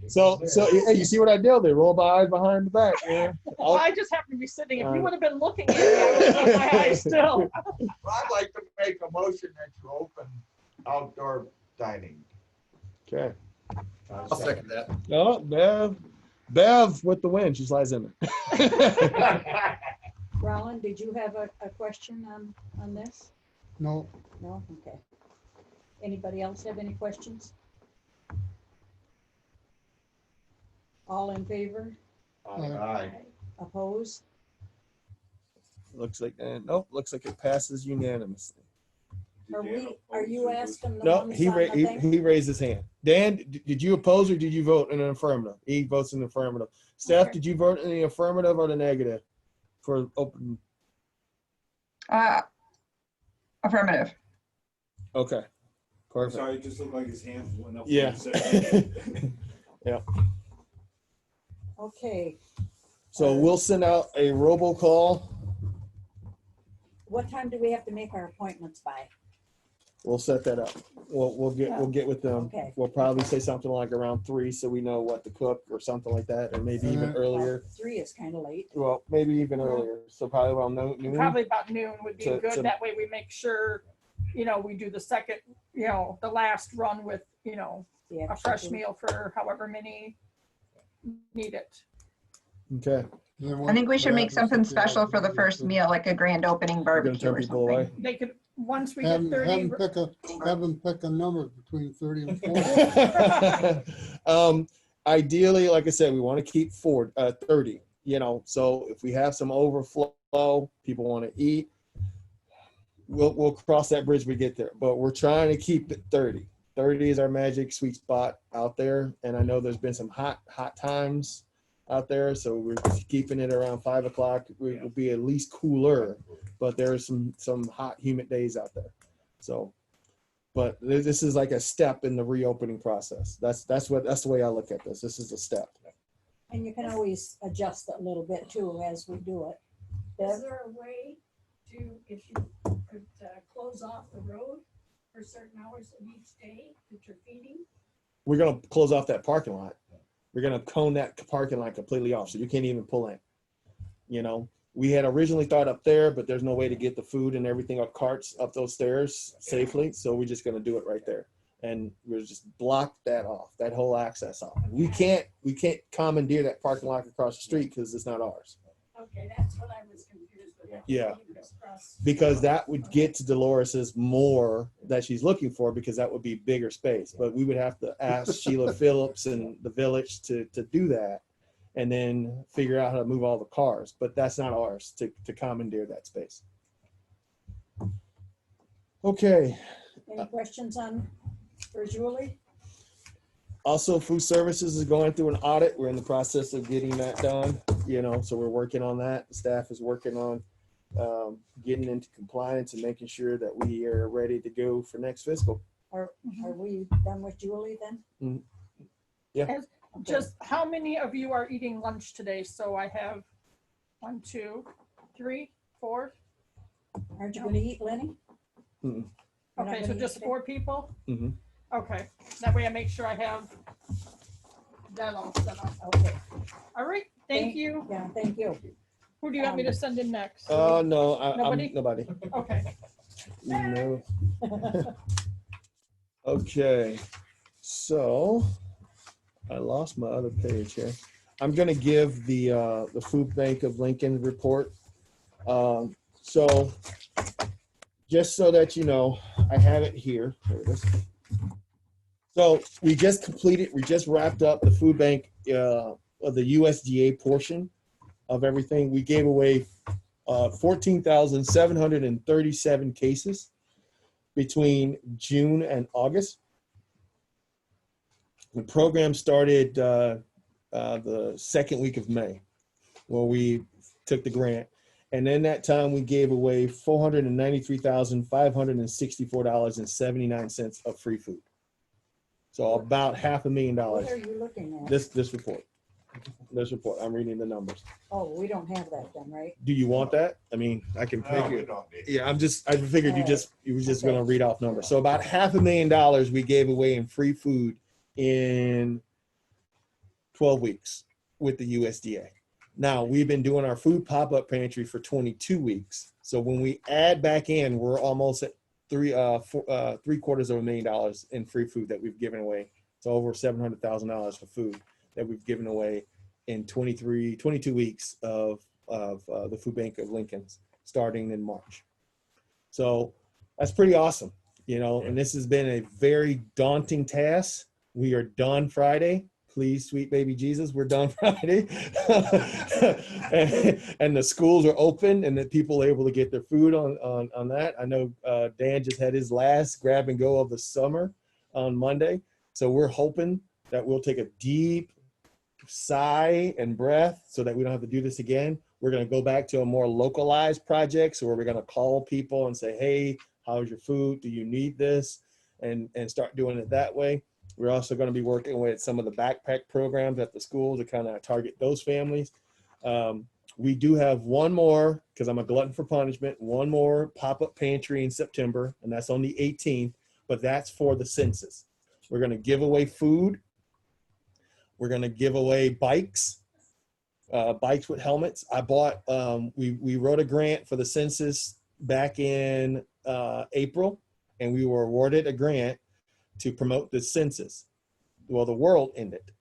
So hey, you see what I did? They roll my eyes behind the back. Yeah. Well, I just happened to be sitting. If you would have been looking at me, I would have rolled my eyes still. Well, I'd like to make a motion that you open outdoor dining. Okay. I'll second that. Oh, Bev with the win. She slides in there. Roland, did you have a question on this? no, No? Okay. Anybody else have any questions? All in favor? Aye. Opposed? Looks like it passes unanimously. Are you asking the No, ones he on the thing? he raised his hand. Dan, did you oppose or did you vote in an affirmative? He votes in the affirmative. Steph, Okay. did you vote in the affirmative or the negative for open? Affirmative. Okay. I'm Perfect. sorry, it just looked like his hands went up. Yeah. Yeah. Okay. So we'll send out a robocall. What time do we have to make our appointments by? We'll set that up. We'll get with them. Okay. We'll probably say something like around 3 so we know what to cook or something like that, or maybe even earlier. 3 is kind of late. Well, maybe even earlier. So probably around noon. Probably about noon would be To- good. That way we make sure, we do the second, the last run with, The a extra fresh food. meal for however many need it. Okay. I think we should make something special for the first meal, like a grand opening You're gonna barbecue turn or people something. away. They could, once we have get them 30, have them pick a number between 30 and 40. Ideally, like I said, we want to keep 30, so if we have some overflow, people want to eat, we'll cross that bridge when we get there, but we're trying to keep it 30. 30 is our magic sweet spot out there. And I know there's been some hot times out there. So we're keeping it around 5 o'clock. We will be at least cooler, but there are some hot, humid days out there. So But this is like a step in the reopening process. That's the way I look at this. This is a step. And you can always adjust it a little bit too as we do it. Is there a way to, if you could close off the road for certain hours of each day that you're feeding? We're gonna close off that parking lot. We're gonna cone that parking lot completely off, so you can't even pull in. You know, we had originally thought up there, but there's no way to get the food and everything up carts up those stairs safely. So we're just gonna do it right there, and we'll just block that off, that whole access off. We can't commandeer that parking lot across the street because it's not ours. Okay, that's what I was confused with. Yeah, because that would get to Dolores's more that she's looking for, because that would be bigger space. But we would have to ask Sheila Phillips and the village to do that, and then figure out how to move all the cars. But that's not ours to commandeer that space. Okay. Any questions for Julie? Also, food services is going through an audit. We're in the process of getting that done, you know, so we're working on that. The staff is working on getting into compliance and making sure that we are ready to go for next fiscal. Are we done with Julie then? Yeah. And just how many of you are eating lunch today? So I have 1, 2, 3, 4. Aren't you going to eat, Lenny? Mm-mm. Okay, so just 4 people? Mm-hmm. Okay, that way I make sure I have that all set up. Okay. All right, thank you. Yeah, thank you. Who do you want me to send in next? No, Nobody? nobody. Okay. No. Okay, so I lost my other page here. I'm gonna give the Food Bank of Lincoln report. So just so that you know, I have it here. There it is. So we just wrapped up the food bank of the USDA portion of everything. We gave away 14,737 cases between June and August. The program started the second week of May, where we took the grant. And in that time, we gave away $493,564.79 of free food. So about $500,000. What are you looking at? This report. This report. I'm reading the numbers. Oh, we don't have that then, right? Do you want that? I mean, I can No, figure. we don't need it. Yeah, I figured you were just Okay. gonna read off numbers. So about $500,000 we gave away in free food in 12 weeks with the USDA. Now we've been doing our food pop-up pantry for 22 weeks. So when we add back in, we're almost at $750,000 in free food that we've given away. So over $700,000 for food that we've given away in 22 weeks of the Food Bank of Lincoln's starting in March. So that's pretty awesome, you know, and this has been a very daunting task. We are done Friday. Please, sweet baby Jesus, we're done Friday. and the schools are open and that people are able to get their food on that. I know Dan just had his last grab and go of the summer on Monday. So we're hoping that we'll take a deep sigh and breath so that we don't have to do this again. We're going to go back to a more localized project. So we're going to call people and say, hey, how's your food? Do you need this? And start doing it that way. We're also going to be working with some of the backpack programs at the schools to kind of target those families. We do have one more, because I'm a glutton for punishment, one more pop-up pantry in September, and that's on the 18th, but that's for the census. We're going to give away food. We're going to give away bikes, bikes with helmets. I bought, we wrote a grant for the census back in April, and we were awarded a grant to promote the census. Well, the world ended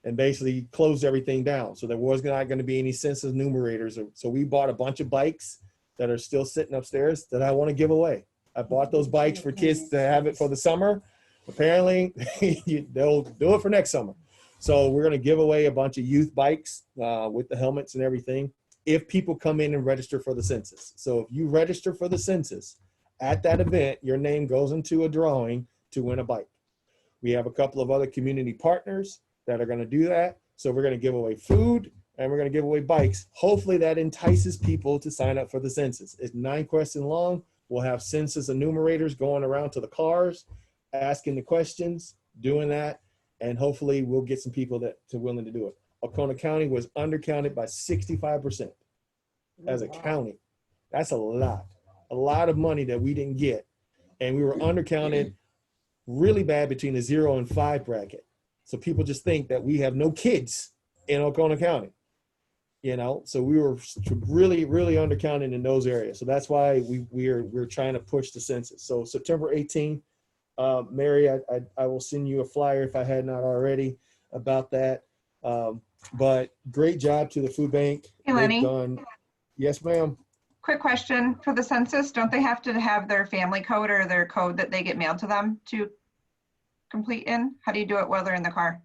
and basically closed everything down. So there was not going to be any census numerators. So we bought a bunch of bikes that are still sitting upstairs that I want to give away. I bought those bikes for kids to have it for the summer. Apparently, they'll do it for next summer. So we're going to give away a bunch of youth bikes with the helmets and everything if people come in and register for the census. So if you register for the census at that event, your name goes into a drawing to win a bike. We have a couple of other community partners that are going to do that. So we're going to give away food and we're going to give away bikes. Hopefully that entices people to sign up for the census. It's 9 questions long, We'll have census enumerators going around to the cars, asking the questions, doing that, and hopefully we'll get some people that are willing to do it. Oconee County was undercounted by 65% as a county. That's a lot of money that we didn't get. And we were undercounted really bad between the 0 and 5 bracket. So people just think that we have no kids in Oconee County, you know? So we were really, really undercounted in those areas. So that's why we're trying to push the census. So September 18th, Mary, I will send you a flyer if I had not already about that. But great job to the food bank. Hey, Lenny. Yes, ma'am. Quick question for the census. Don't they have to have their family code or their code that they get mailed to them to complete in? How do you do it while they're in the car?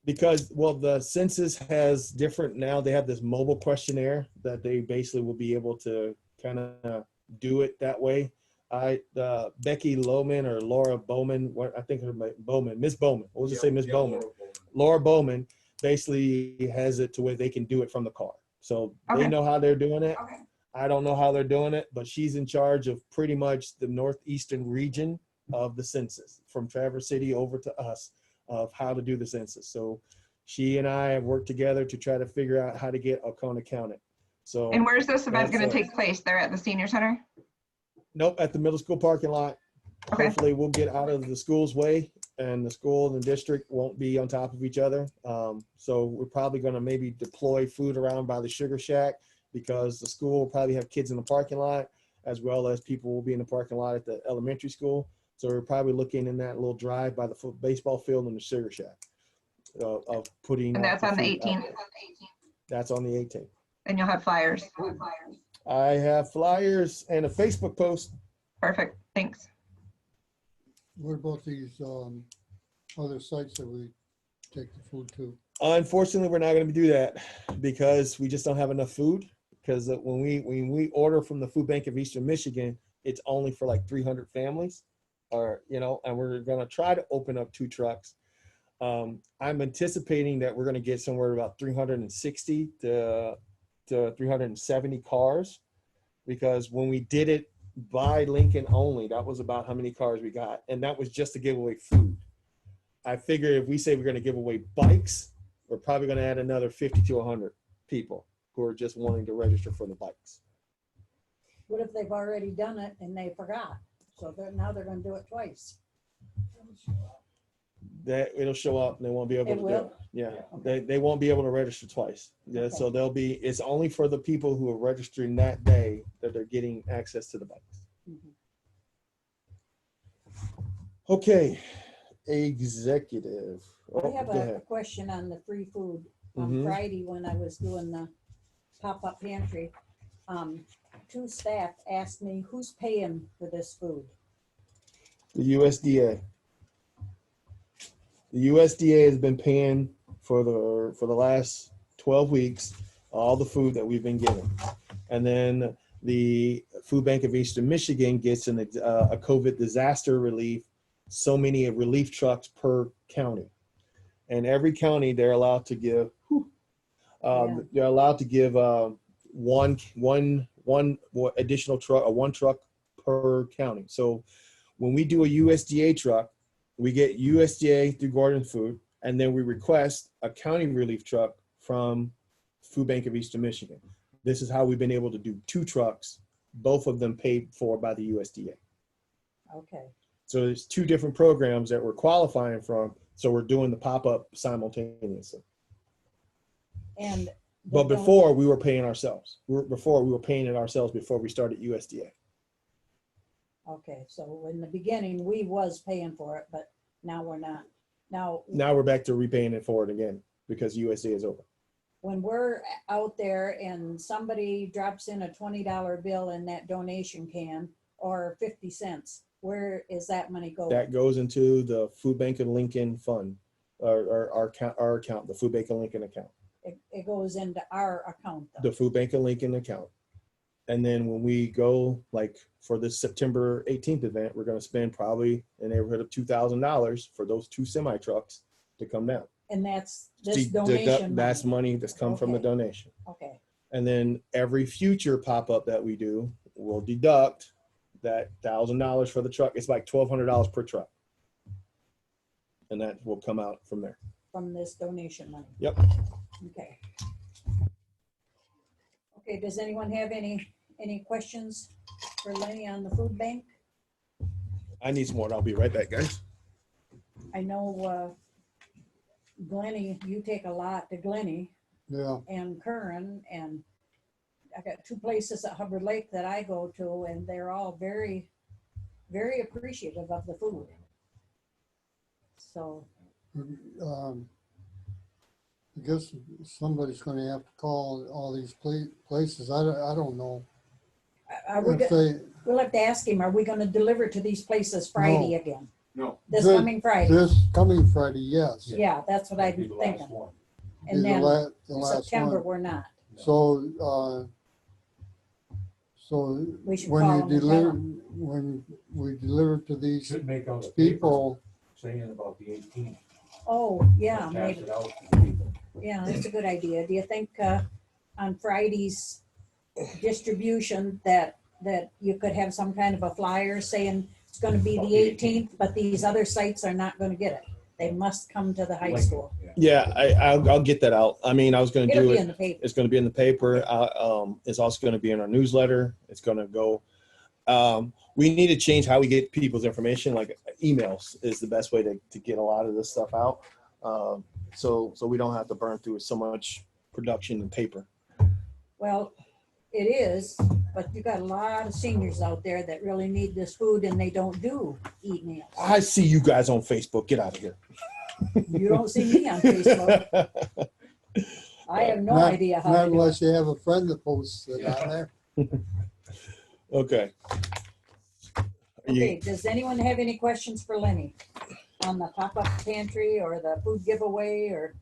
Because, well, the census has different, now they have this mobile questionnaire that they basically will be able to kind of do it that way. Becky Lohman or Laura Bowman, I think her Bowman, Miss Bowman, we'll just say Miss Bowman. Laura Bowman basically has it to where they can do it from the car. So they know how they're doing it. Okay. I don't know how they're doing it, but she's in charge of pretty much the northeastern region of the census, from Traverse City over to us, of how to do the census. So she and I have worked together to try to figure out how to get Oconee counted. So. And where's this event going to take place? They're at the senior center? Nope, at the middle school parking lot. Okay. Hopefully we'll get out of the school's way and the school and the district won't be on top of each other. So we're probably going to maybe deploy food around by the Sugar Shack, because the school will probably have kids in the parking lot, as well as people will be in the parking lot at the elementary school. So we're probably looking in that little drive by the baseball field and the Sugar Shack of putting. And that's on the 18th? That's on the 18th. And you'll have flyers? I have flyers and a Facebook post. Perfect, thanks. What about these other sites that we take the food to? Unfortunately, we're not going to do that because we just don't have enough food. Because when we order from the Food Bank of Eastern Michigan, it's only for like 300 families, or and we're going to try to open up 2 trucks. I'm anticipating that we're going to get somewhere about 360 to 370 cars, because when we did it by Lincoln only, that was about how many cars we got, and that was just to give away food. I figure if we say we're going to give away bikes, we're probably going to add another 50 to 100 people who are just wanting to register for the bikes. What if they've already done it and they forgot? So now they're going to do it twice. That it'll show up and they won't be able to do it. Yeah, Okay. they won't be able to register twice. Yeah, okay. So it's only for the people who are registering that day that they're getting access to the bikes. Mm-hmm. Okay, executive. I have a question on the free food. On Friday, when I was doing the pop-up pantry, 2 staff asked me, who's paying for this food? The USDA. The USDA has been paying for the last 12 weeks all the food that we've been getting, and then the Food Bank of Eastern Michigan gets a COVID disaster relief, so many relief trucks per county, and every county they're allowed to give. They're allowed to give one additional truck, 1 truck per county. So when we do a USDA truck, we get USDA through Gordon Food, and then we request a county relief truck from Food Bank of Eastern Michigan. This is how we've been able to do 2 trucks, both of them paid for by the USDA. Okay. So there's 2 different programs that we're qualifying from. So we're doing the pop-up simultaneously. But before we were paying ourselves. Before we were paying it ourselves before we started USDA. Okay, so in the beginning, we was paying for it, but now we're not. Now we're back to repaying it for it again because USDA is over. When we're out there and somebody drops in a $20 bill in that donation can, or 50 cents, where is that money going? That goes into the Food Bank of Lincoln fund, our account, the Food Bank of Lincoln account. It goes into our account, though. The Food Bank of Lincoln account. And then when we go, like for this September 18th event, we're going to spend probably in the neighborhood of $2,000 for those 2 semi trucks to come down. And that's this donation. That's money that's come from the donation. Okay. And then every future pop-up that we do, we'll deduct that $1,000 for the truck, it's like $1,200 per truck. And that will come out from there. From this donation money. Yep. Okay. Okay, does anyone have any questions for Lenny on the food bank? I need some more. I'll be right back, guys. I know, Glenny, you take a lot to Glenny Yeah, and Curran, and I got 2 places at Hubbard Lake that I go to, and they're all very, very appreciative of the food. So, I guess somebody's gonna have to call all these places. I don't know. are we, If they, we'll have to ask him, are we gonna deliver to these places Friday No. again? No. This This- coming Friday? this coming Friday, yes. Yeah, that's what I'm That'd be the last thinking. one. And Be then the in last September, one. we're not. So, so We should when call you them and tell deliver, them. when we deliver to these Should make out the paper people, saying about the 18th. Oh, yeah, Pass maybe. it out to people. Yeah, that's a good idea. Do you think on Friday's distribution that you could have some kind of a flyer saying it's going to be the 18th, but these other sites are not going to get it? They must come to the high school. Yeah, I'll get that out. I mean, I was going to It'll do be it. in the paper. It's going to be in the paper. It's also going to be in our newsletter. It's going to go. We need to change how we get people's information. Like emails is the best way to get a lot of this stuff out. So we don't have to burn through so much production and paper. Well, it is, but you got a lot of seniors out there that really need this food and they don't do emails. I see you guys on Facebook. Get out of here. You don't see me on Facebook. I have no not idea how not to do it. unless you have a friend that posts it on there. Okay. Okay, does anyone have any questions for Lenny on the pop-up pantry or the food giveaway or?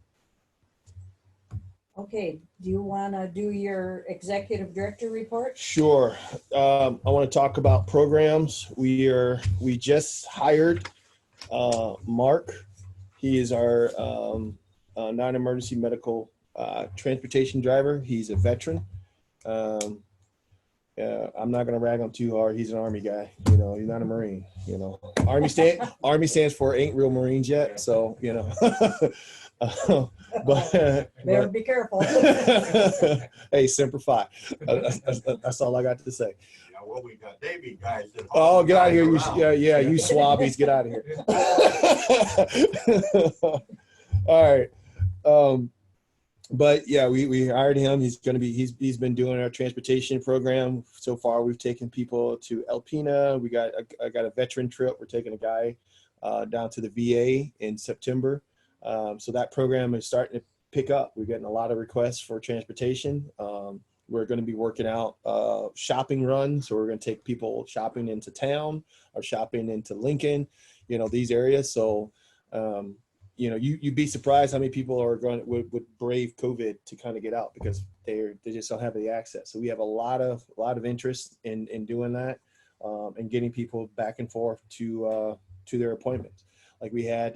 Okay, do you want to do your executive director report? Sure. I want to talk about programs. We just hired Mark. He is our non-emergency medical transportation driver. He's a veteran. I'm not going to rag him too hard. He's an Army guy. You know, he's not a Marine. You know, Army stands for ain't real Marines yet. So, you know. Better be careful. Hey, Semper Fi. That's all I got to say. Yeah, well, we got Navy guys that. Oh, get out of here! around. You swabbies, get out of here! All right, but yeah, we hired him. He's been doing our transportation program so far. We've taken people to Alpena. I got a veteran trip. We're taking a guy down to the VA in September. So that program is starting to pick up. We're getting a lot of requests for transportation. We're going to be working out shopping runs. So we're going to take people shopping into town or shopping into Lincoln, you know, these areas. So, you know, you'd be surprised how many people are would brave COVID to kind of get out because they just don't have the access. So we have a lot of interest in doing that and getting people back and forth to their appointments. Like we had,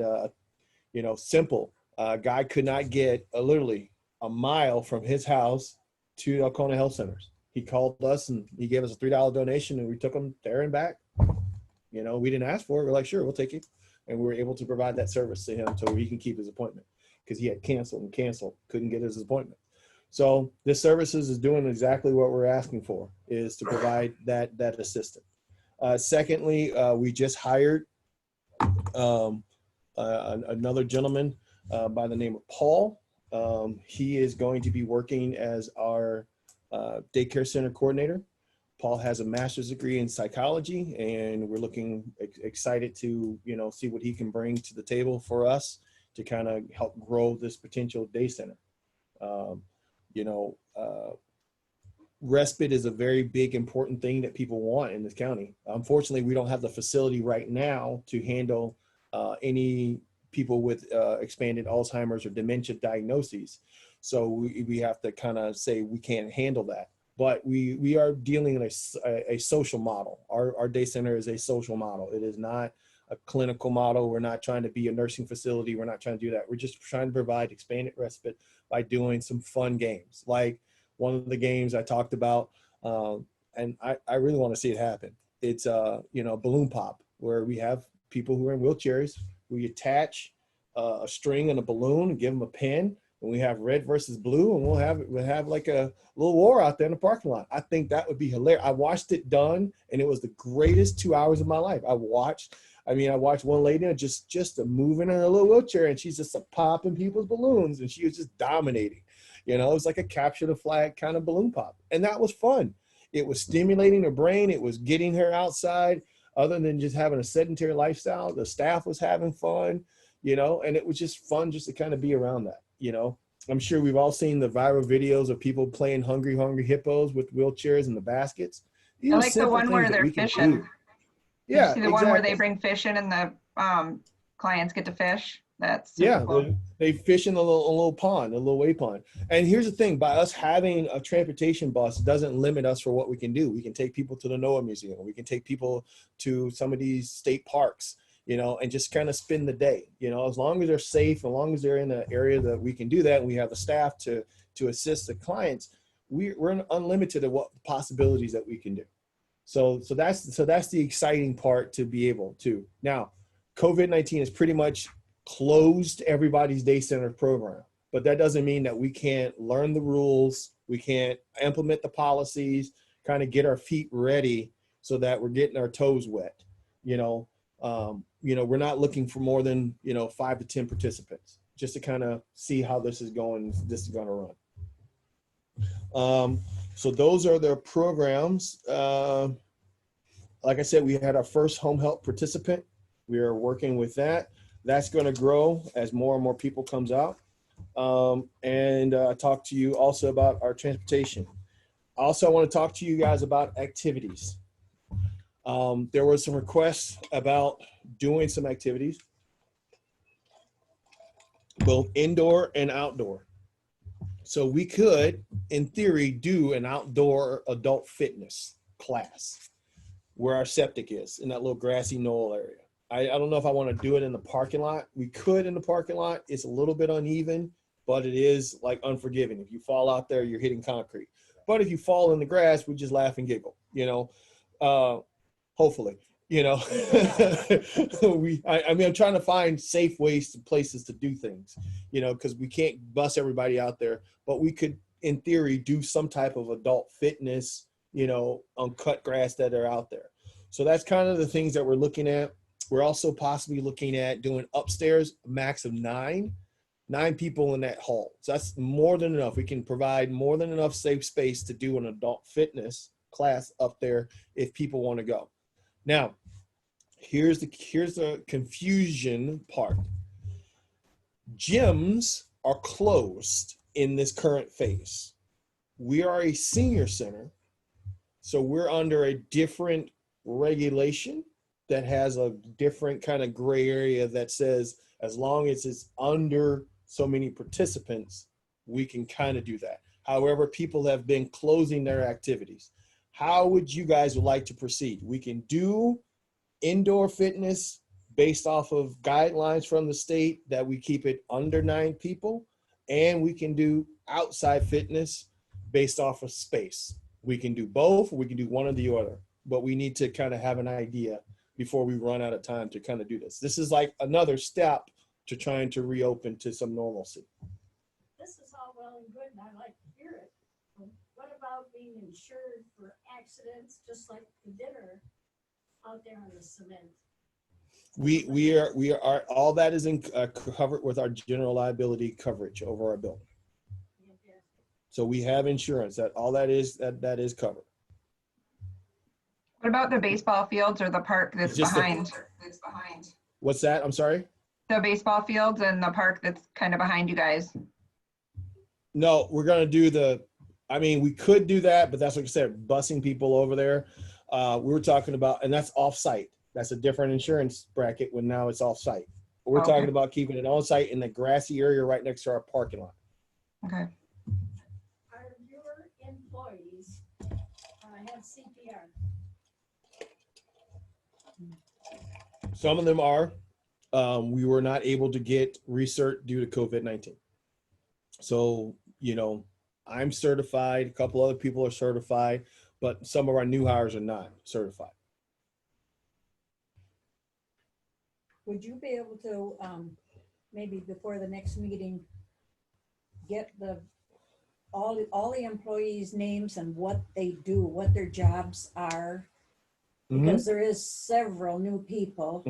you know, simple. Guy could not get literally a mile from his house to Alcona Health Centers. He called us and he gave us a $3 donation and we took him there and back. You know, we didn't ask for it. We're like, sure, we'll take it. And we were able to provide that service to him so he can keep his appointment because he had canceled, couldn't get his appointment. So this services is doing exactly what we're asking for, is to provide that assistance. Secondly, we just hired another gentleman by the name of Paul. He is going to be working as our daycare center coordinator. Paul has a master's degree in psychology, and we're looking excited to, you know, see what he can bring to the table for us to kind of help grow this potential day center. You know, respite is a very big, important thing that people want in this county. Unfortunately, we don't have the facility right now to handle any people with expanded Alzheimer's or dementia diagnoses. So we have to kind of say we can't handle that. But we are dealing in a social model. Our day center is a social model. It is not a clinical model. We're not trying to be a nursing facility. We're not trying to do that. We're just trying to provide expanded respite by doing some fun games. Like one of the games I talked about, and I really want to see it happen. it's you know, balloon pop, where we have people who are in wheelchairs. We attach a string and a balloon and give them a pin, and we have red versus blue, and we'll have like a little war out there in the parking lot. I think that would be hilarious. I watched it done, and it was the greatest 2 hours of my life. I watched one lady just moving in her little wheelchair, and she's just popping people's balloons, and she was just dominating. You know, it was like a capture the flag kind of balloon pop, and that was fun. It was stimulating her brain. It was getting her outside. Other than just having a sedentary lifestyle, the staff was having fun, you know, and it was just fun just to kind of be around that, you know. I'm sure we've all seen the viral videos of people playing Hungry Hungry Hippos with wheelchairs and the baskets. These I are like the simple one where things that they're we can fishing. do. Yeah, See the one where they exactly. bring fish in and the clients get to fish? That's super Yeah, cool. they fish in a little pond, a little way pond. And here's the thing, by us having a transportation bus doesn't limit us for what we can do. We can take people to the NOAA Museum. We can take people to some of these state parks, you know, and just kind of spend the day, you know, as long as they're safe, as long as they're in an area that we can do that, and we have the staff to assist the clients, we're unlimited of what possibilities that we can do. So that's the exciting part, to be able to. Now, COVID-19 is pretty much closed everybody's day center program, but that doesn't mean that we can't learn the rules, we can't implement the policies, kind of get our feet ready so that we're getting our toes wet. You know, we're not looking for more than 5 to 10 participants, just to kind of see how this is going to run. So those are the programs. Like I said, we had our first home health participant. We are working with that. That's going to grow as more and more people comes out. And I talked to you also about our transportation. Also, I want to talk to you guys about activities. There were some requests about doing some activities, both indoor and outdoor. So we could, in theory, do an outdoor adult fitness class where our septic is, in that little grassy knoll area. I don't know if I want to do it in the parking lot. We could in the parking lot. It's a little bit uneven, but it is like unforgiving. If you fall out there, you're hitting concrete. But if you fall in the grass, we just laugh and giggle, you know, hopefully, you know. I'm trying to find safe ways to places to do things, you know, because we can't bust everybody out there, but we could, in theory, do some type of adult fitness, you know, on cut grass that are out there. So that's kind of the things that we're looking at. We're also possibly looking at doing upstairs, a max of nine people in that hall. So that's more than enough. We can provide more than enough safe space to do an adult fitness class up there if people want to go. Now, here's the confusion part. Gyms are closed in this current phase. We are a senior center, so we're under a different regulation that has a different kind of gray area that says as long as it's under so many participants, we can kind of do that. However, people have been closing their activities. How would you guys like to proceed? We can do indoor fitness based off of guidelines from the state that we keep it under 9 people, and we can do outside fitness based off of space. We can do both, or we can do one or the other, but we need to kind of have an idea before we run out of time to kind of do this. This is like another step to trying to reopen to some normalcy. This is all well and good, and I like to hear it. What about being insured for accidents, just like the dinner out there on the cement? We are all that is covered with our general liability coverage over our building. So we have insurance that all that is covered. What about the baseball fields or the park that's behind? What's that? I'm sorry? The baseball fields and the park that's kind of behind you guys. No, we're going to do we could do that, but that's like I said, busing people over there. We were talking about, and that's off-site. That's a different insurance bracket when now it's off-site. But we're talking about keeping it on-site in the grassy area right next to our parking lot. Okay. Are your employees have CPR? Some of them are. We were not able to get research due to COVID-19. So, you know, I'm certified. A couple other people are certified, but some of our new hires are not certified. would you be able to, maybe before the next meeting, get all the employees' names and what they do, what their jobs are? Because there is several new people,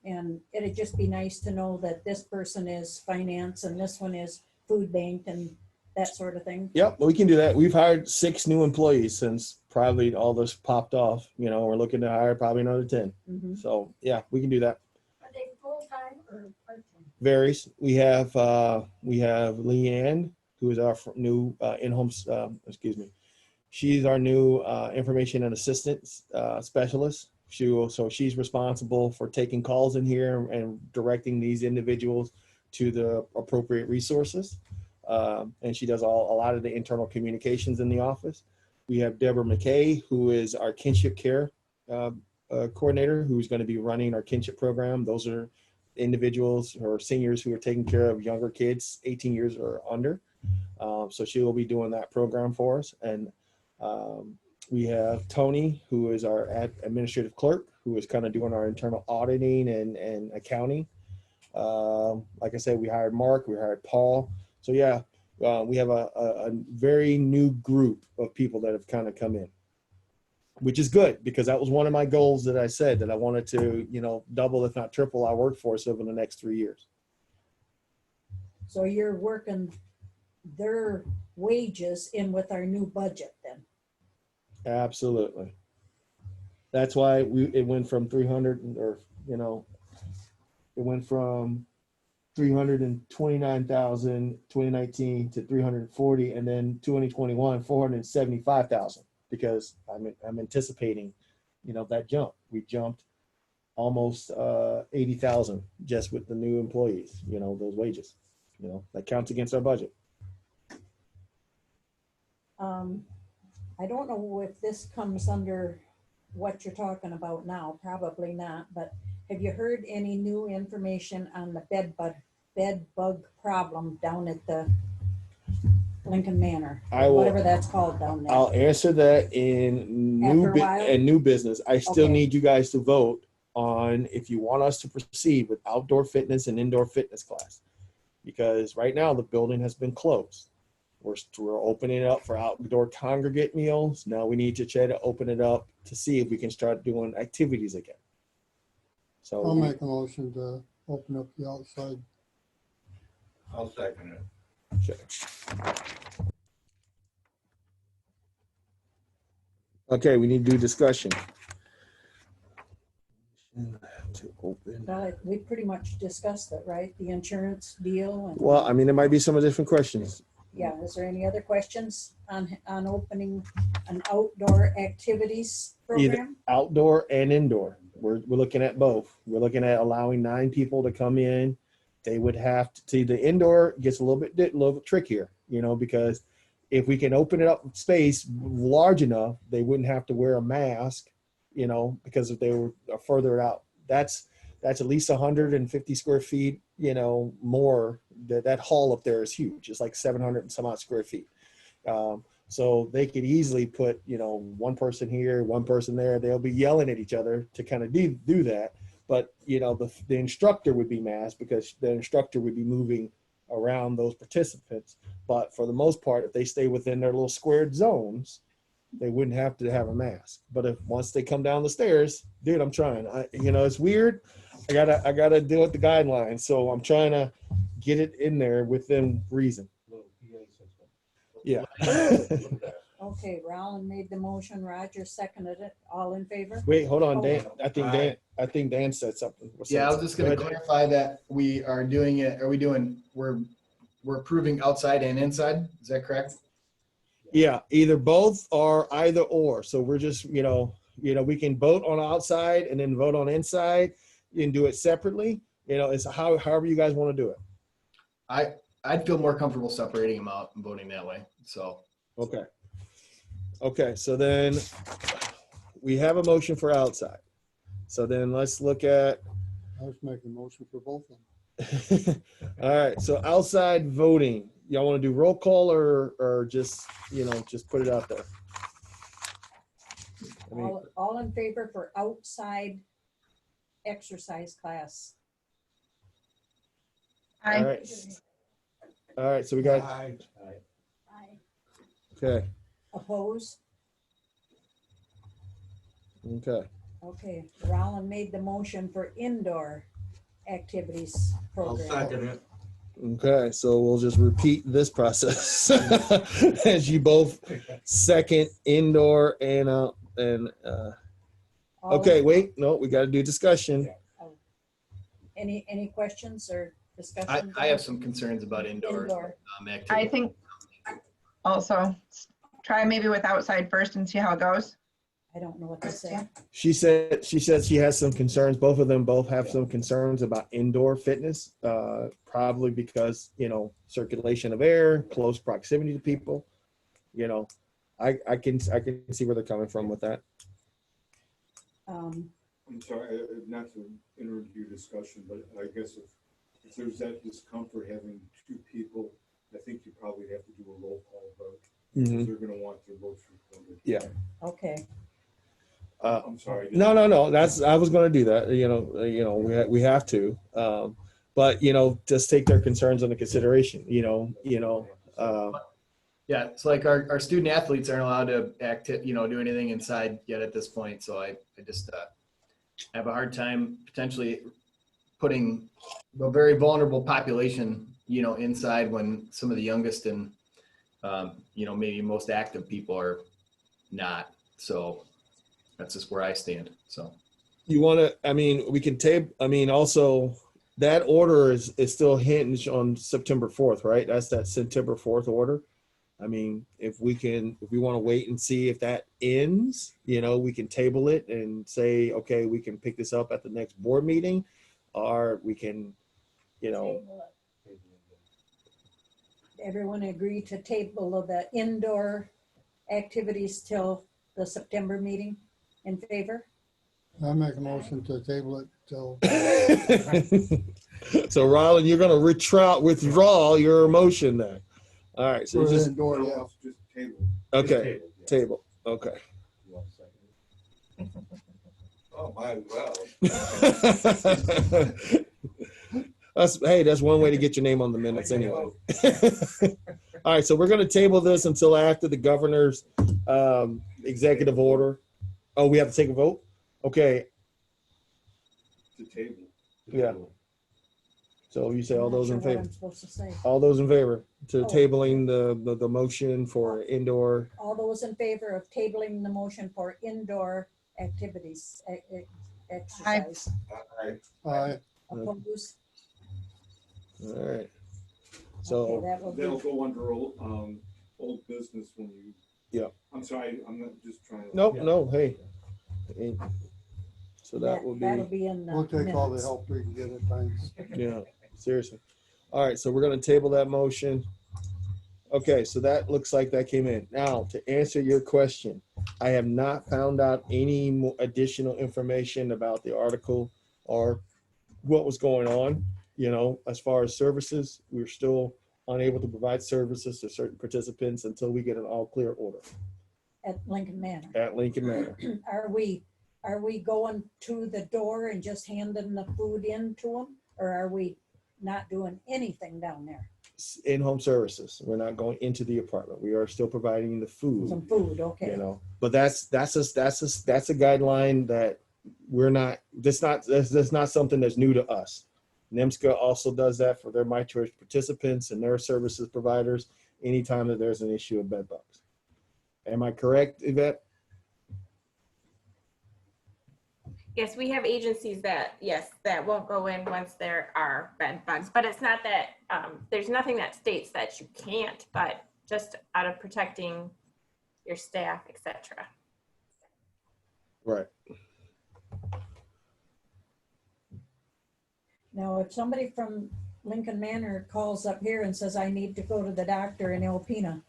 and it'd just be nice to know that this person is finance and this one is food bank and that sort of thing. Yep, we can do that. We've hired 6 new employees since probably all this popped off. You know, we're looking to hire probably another 10. So yeah, we can do that. Are they full-time or part-time? Varies. We have Leanne, who is our new in-home, she's our new information and assistance specialist. So she's responsible for taking calls in here and directing these individuals to the appropriate resources. And she does a lot of the internal communications in the office. We have Deborah McKay, who is our kinship care coordinator, who's going to be running our kinship program. Those are individuals or seniors who are taking care of younger kids, 18 years or under. So she will be doing that program for us. And we have Tony, who is our administrative clerk, who is kind of doing our internal auditing and accounting. Like I said, we hired Mark, we hired Paul. So yeah, we have a very new group of people that have kind of come in, which is good because that was one of my goals that I said that I wanted to, you know, double, if not triple our workforce over the next 3 years. So you're working their wages in with our new budget then? Absolutely. That's why it went from 300 or, you know, it went from 329,000 2019 to 340, and then 2021 475,000 because I'm anticipating, you know, that jump. We jumped almost 80,000 just with the new employees, you know, those wages, you know, that counts against our budget. I don't know if this comes under what you're talking about now, probably not, but have you heard any new information on the bed bug problem down at the Lincoln Manor, whatever that's called down there? I'll answer that in new business. I still need you guys to vote on if you want us to proceed with outdoor fitness and indoor fitness class, because right now the building has been closed. We're opening it up for outdoor congregate meals. Now we need to try to open it up to see if we can start doing activities again. So I'll make a motion to open up the outside. I'll second it. Okay, we need to do discussion. To open. Well, we pretty much discussed it, right? The insurance deal. And, Well, I mean, there might be some different questions. yeah. Is there any other questions on opening an outdoor activities program? Either outdoor and indoor. We're looking at both. We're looking at allowing 9 people to come in. They would have to see the indoor gets a little bit trickier, you know, because if we can open it up space large enough, they wouldn't have to wear a mask, you know, because if they were further out, that's at least 150 square feet, you know, more. That hall up there is huge. It's like 700 and some odd square feet. So they could easily put, you know, one person here, one person there. They'll be yelling at each other to kind of do that. But, you know, the instructor would be masked because the instructor would be moving around those participants. But for the most part, if they stay within their little squared zones, they wouldn't have to have a mask. But if once they come down the stairs, dude, I'm trying. You know, it's weird. I gotta deal with the guidelines. So I'm trying to get it in there within reason. Yeah. Okay, Roland made the motion. Roger seconded it. All in favor? Wait, hold on, Dan. I think Dan said something. Yeah, I was just going to clarify that we are doing it. We're approving outside and inside. Is that correct? Yeah, either both or either or. So we're just, you know, we can vote on outside and then vote on inside. You can do it separately. You know, it's however you guys want to do it. I'd feel more comfortable separating them out and voting that way. So. Okay. So then we have a motion for outside. So then let's look at. I was making a motion for both of them. All right. So outside voting, y'all want to do roll call or just, you know, just put it out there? All in favor for outside exercise class? All Aye. right. All right, so we got, Aye. okay, Oppose? okay. Okay, Roland made the motion for indoor activities I'll program. second it. Okay, so we'll just repeat this process as you both second indoor and All okay, in- wait, no, we got to do discussion. Any questions or I, discussion? I have some concerns about indoor Indoor. activities. I think also try maybe with outside first and see how it goes. I don't know what to say. She said she has some concerns. Both of them both have some concerns about indoor fitness, probably because, you know, circulation of air, close proximity to people. You know, I can see where they're coming from with that. I'm sorry, not to interrupt your discussion, but I guess if there's that discomfort having two people, I think you probably have to do a roll call vote. Mhm. They're gonna want their votes recorded. Yeah. Okay. I'm sorry. No. I was going to do that. We have to, but just take their concerns into consideration. Yeah, it's like our student athletes aren't allowed to do anything inside yet at this point. So I just have a hard time potentially putting a very vulnerable population, inside when some of the youngest and, maybe most active people are not. So that's just where I stand. So You want to? We can tape. Also, that order is still hinged on September 4th, right? That's that September 4th order. If we want to wait and see if that ends, we can table it and say, okay, we can pick this up at the next board meeting, or we can, Everyone agree to table the indoor activities till the September meeting? In favor? I make a motion to table it till. So, Roland, you're going to withdraw your motion then. All right. So For just indoor, yeah. Just table. okay. Table. Okay. Oh, might as well. That's one way to get your name on the minutes anyway. All right, so we're going to table this until after the governor's executive order. Oh, we have to take a vote? Okay, To table. yeah. So you say all I'm not those sure in what favor? I'm supposed to say. All those in favor to Oh. tabling the motion for indoor? All those in favor of tabling the motion for indoor activities, exercise? Aye. Oppose? All right. Okay, So, that will That'll be, go under old business when you. Yeah. I'm sorry, I'm not just trying to. no, hey. So that will that'll be, be in the We'll take all the minutes. help we can get at times. yeah, seriously. All right, so we're going to table that motion. Okay, so that looks like that came in. Now, to answer your question, I have not found out any more additional information about the article or what was going on. As far as services, we're still unable to provide services to certain participants until we get an all clear order At Lincoln Manor. at Lincoln Manor. Are we going to the door and just handing the food in to them? Or are we not doing anything down there? In-home services. We're not going into the apartment. We are still providing the food. Some food, okay. But that's a guideline that we're not. That's not something that's new to us. NIMSCA also does that for their My Choice participants and their services providers anytime that there's an issue of bed bugs. Am I correct, Yvette? Yes, we have agencies that won't go in once there are bed bugs, but it's not that, there's nothing that states that you can't, but just out of protecting your staff, et cetera. Right. Now, if somebody from Lincoln Manor calls up here and says, I need to go to the doctor in Alpena,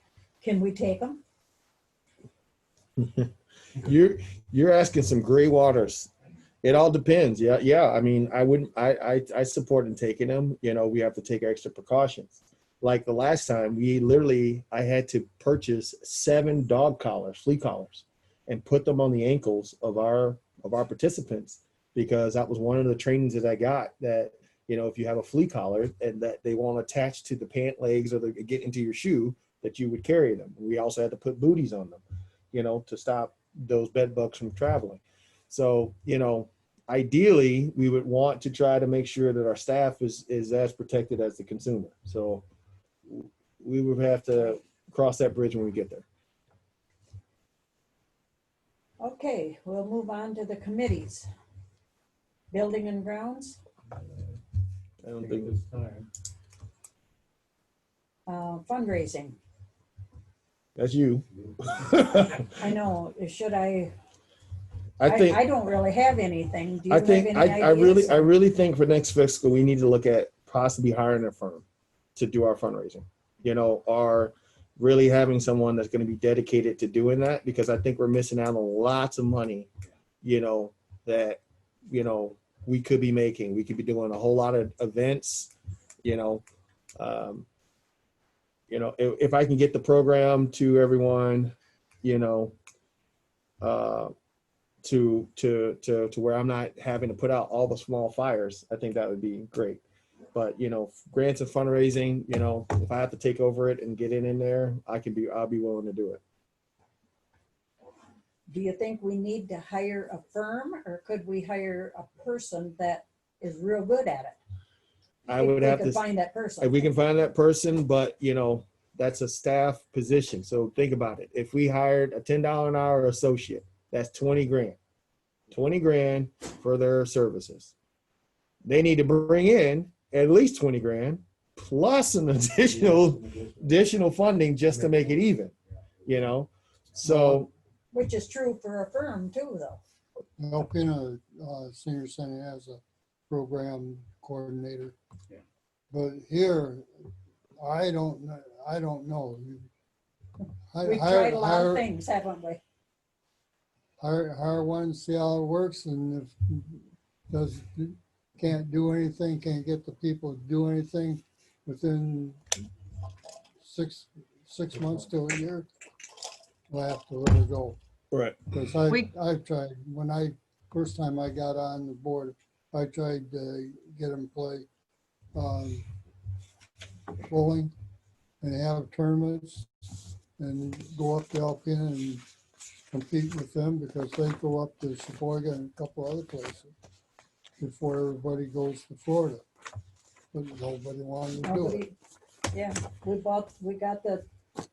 can we take them? You're asking some gray waters. It all depends. Yeah. I support in taking them. We have to take extra precautions. Like the last time, I had to purchase 7 dog collars, flea collars, and put them on the ankles of our participants, because that was one of the trainings that I got, that you know, if you have a flea collar and that they won't attach to the pant legs or get into your shoe, that you would carry them. We also had to put booties on them, you know, to stop those bed bugs from traveling. So, you know, ideally we would want to try to make sure that our staff is as protected as the consumer. So we would have to cross that bridge when we get there. Okay, we'll move on to the committees. Building and grounds, I don't think it's time. fundraising. That's you. I know, should I I think I don't really have anything. Do you I have think any I ideas? really think for next fiscal we need to look at possibly hiring a firm to do our fundraising. You know, or really having someone that's going to be dedicated to doing that, because I think we're missing out on lots of money, you know, that, you know, we could be making. We could be doing a whole lot of events, you know. If I can get the program to everyone, you know, to where I'm not having to put out all the small fires, I think that would be great. But, you know, grants and fundraising, you know, if I have to take over it and get it in there, I'll be willing to do it. Do you think we need to hire a firm, or could we hire a person that is real good at it? I would have to find that person. If we can find that person, but you know, that's a staff position. So think about it. If we hired a $10 an hour associate, that's 20 grand. 20 grand for their services. They need to bring in at least 20 grand plus an additional funding just to make it even, you know? So, Which is true for a firm too, though. Alpena Senior Center has a program coordinator. Yeah. But here, I don't know. We've tried a lot of things, haven't we? Hire one, see how it works, and if can't do anything, can't get the people to do anything within six months to a year, we'll have to let her go. right. Because I've tried, first time I got on the board, I tried to get them play bowling and have tournaments and go up to Alpena and compete with them, because they go up to Sheboygan and a couple other places before everybody goes to Florida. But nobody wanted to do it. Yeah, we got the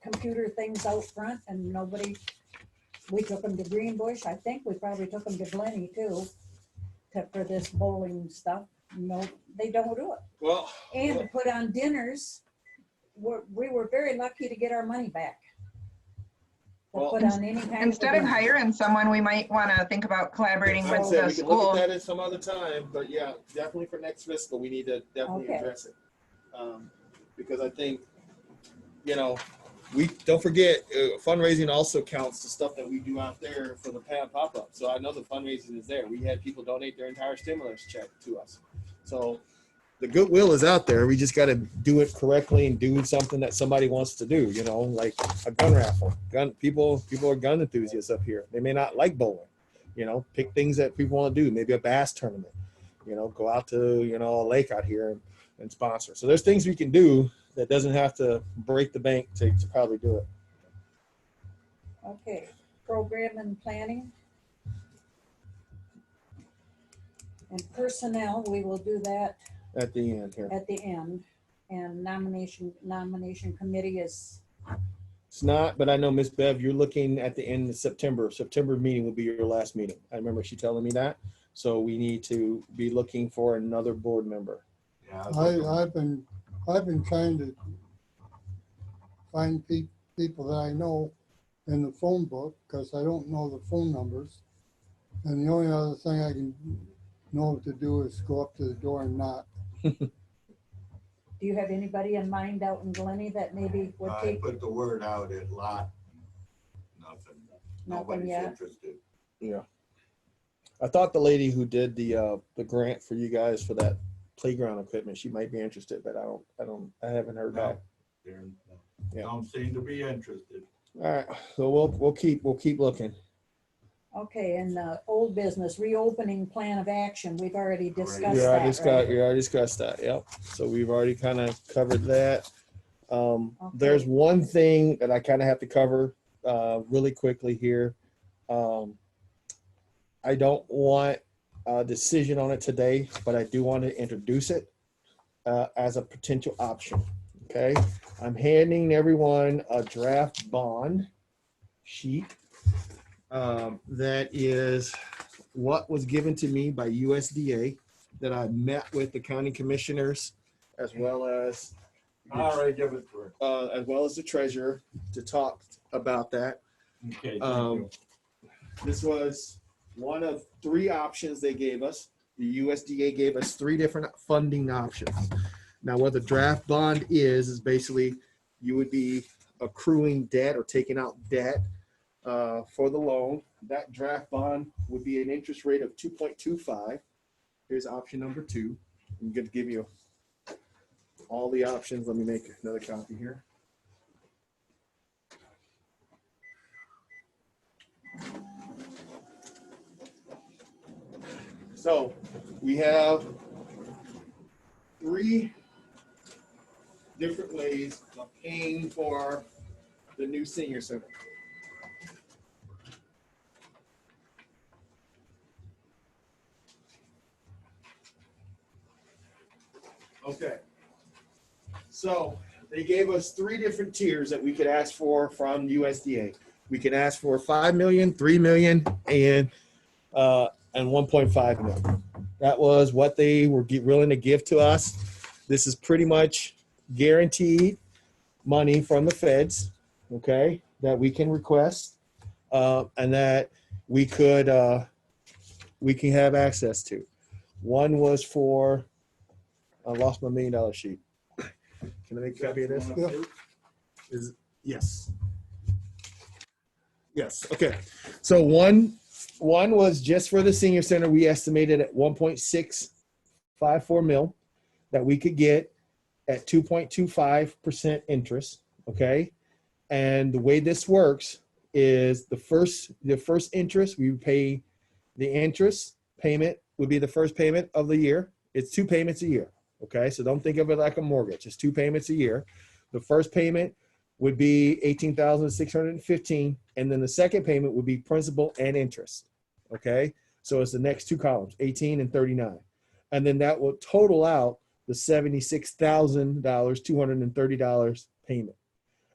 computer things out front, and we took them to Greenbush. I think we probably took them to Glenny too, for this bowling stuff. No, they don't do it. Well, And to put on dinners, we were very lucky to get our money back. Well, Put on any kind Instead of dinner. hiring someone, we might want to think about collaborating like I with said, the we can look school. at that at some other time, but yeah, definitely for next fiscal, we need to definitely Okay. address it. Because I think, you know, we don't forget fundraising also counts the stuff that we do out there for the pop-up. So I know the fundraising is there. We had people donate their entire stimulus check to us. So the goodwill is out there. We just got to do it correctly and do something that somebody wants to do, you know, like a gun raffle. People are gun enthusiasts up here. They may not like bowling, you know, pick things that people want to do, maybe a bass tournament, you know, go out to, you know, a lake out here and sponsor. So there's things we can do that doesn't have to break the bank to probably do it. Okay, program and planning. And personnel, we will do that At the end here. at the end. And nomination committee is, It's not, but I know Miss Bev, you're looking at the end of September. September meeting will be your last meeting. I remember she telling me that. So we need to be looking for another board member. Yeah, I've been trying to find people that I know in the phone book, because I don't know the phone numbers. And the only other thing I can know to do is go up to the door and knock. do you have anybody in mind out in Glenny that maybe would I take? put the word out at lot. Nothing. Nobody's yet? interested. Yeah. I thought the lady who did the grant for you guys for that playground equipment, she might be interested, but I haven't heard back. Yeah. Don't seem to be interested. All right. So we'll keep looking. Okay, and the old business, reopening plan of action, we've already discussed We that, already discussed, right? we already discussed that, yep. So we've already kind of covered that. There's Okay. one thing that I kind of have to cover really quickly here. I don't want a decision on it today, but I do want to introduce it as a potential option, okay? I'm handing everyone a draft bond sheet that is what was given to me by USDA that I met with the county commissioners as well as All right, give it to her. as well as the treasurer to talk about that. Okay, thank Um, you. This was one of 3 options they gave us. The USDA gave us 3 different funding options. Now, what the draft bond is basically you would be accruing debt or taking out debt for the loan. That draft bond would be an interest rate of 2.25. Here's option number 2. I'm going to give you all the options. Let me make another copy here. So we have 3 different ways of paying for the new senior center. Okay. So they gave us 3 different tiers that we could ask for from USDA. We can ask for 5 million, 3 million, and 1.5 million. That was what they were willing to give to us. This is pretty much guaranteed money from the feds, okay, that we can request and that we can have access to. One was for, I lost my $1 million sheet. Can I make a copy of this? Yeah. Yes. Yes. Okay. So one was just for the senior center. We estimated at 1.654 mil that we could get at 2.25% interest. Okay. And the way this works is the first interest, we pay the interest payment would be the first payment of the year. It's 2 payments a year. Okay. So don't think of it like a mortgage. It's 2 payments a year. The first payment would be $18,615. And then the second payment would be principal and interest. Okay. So it's the next 2 columns, 18 and 39. And then that will total out the $76,000, $230 payment.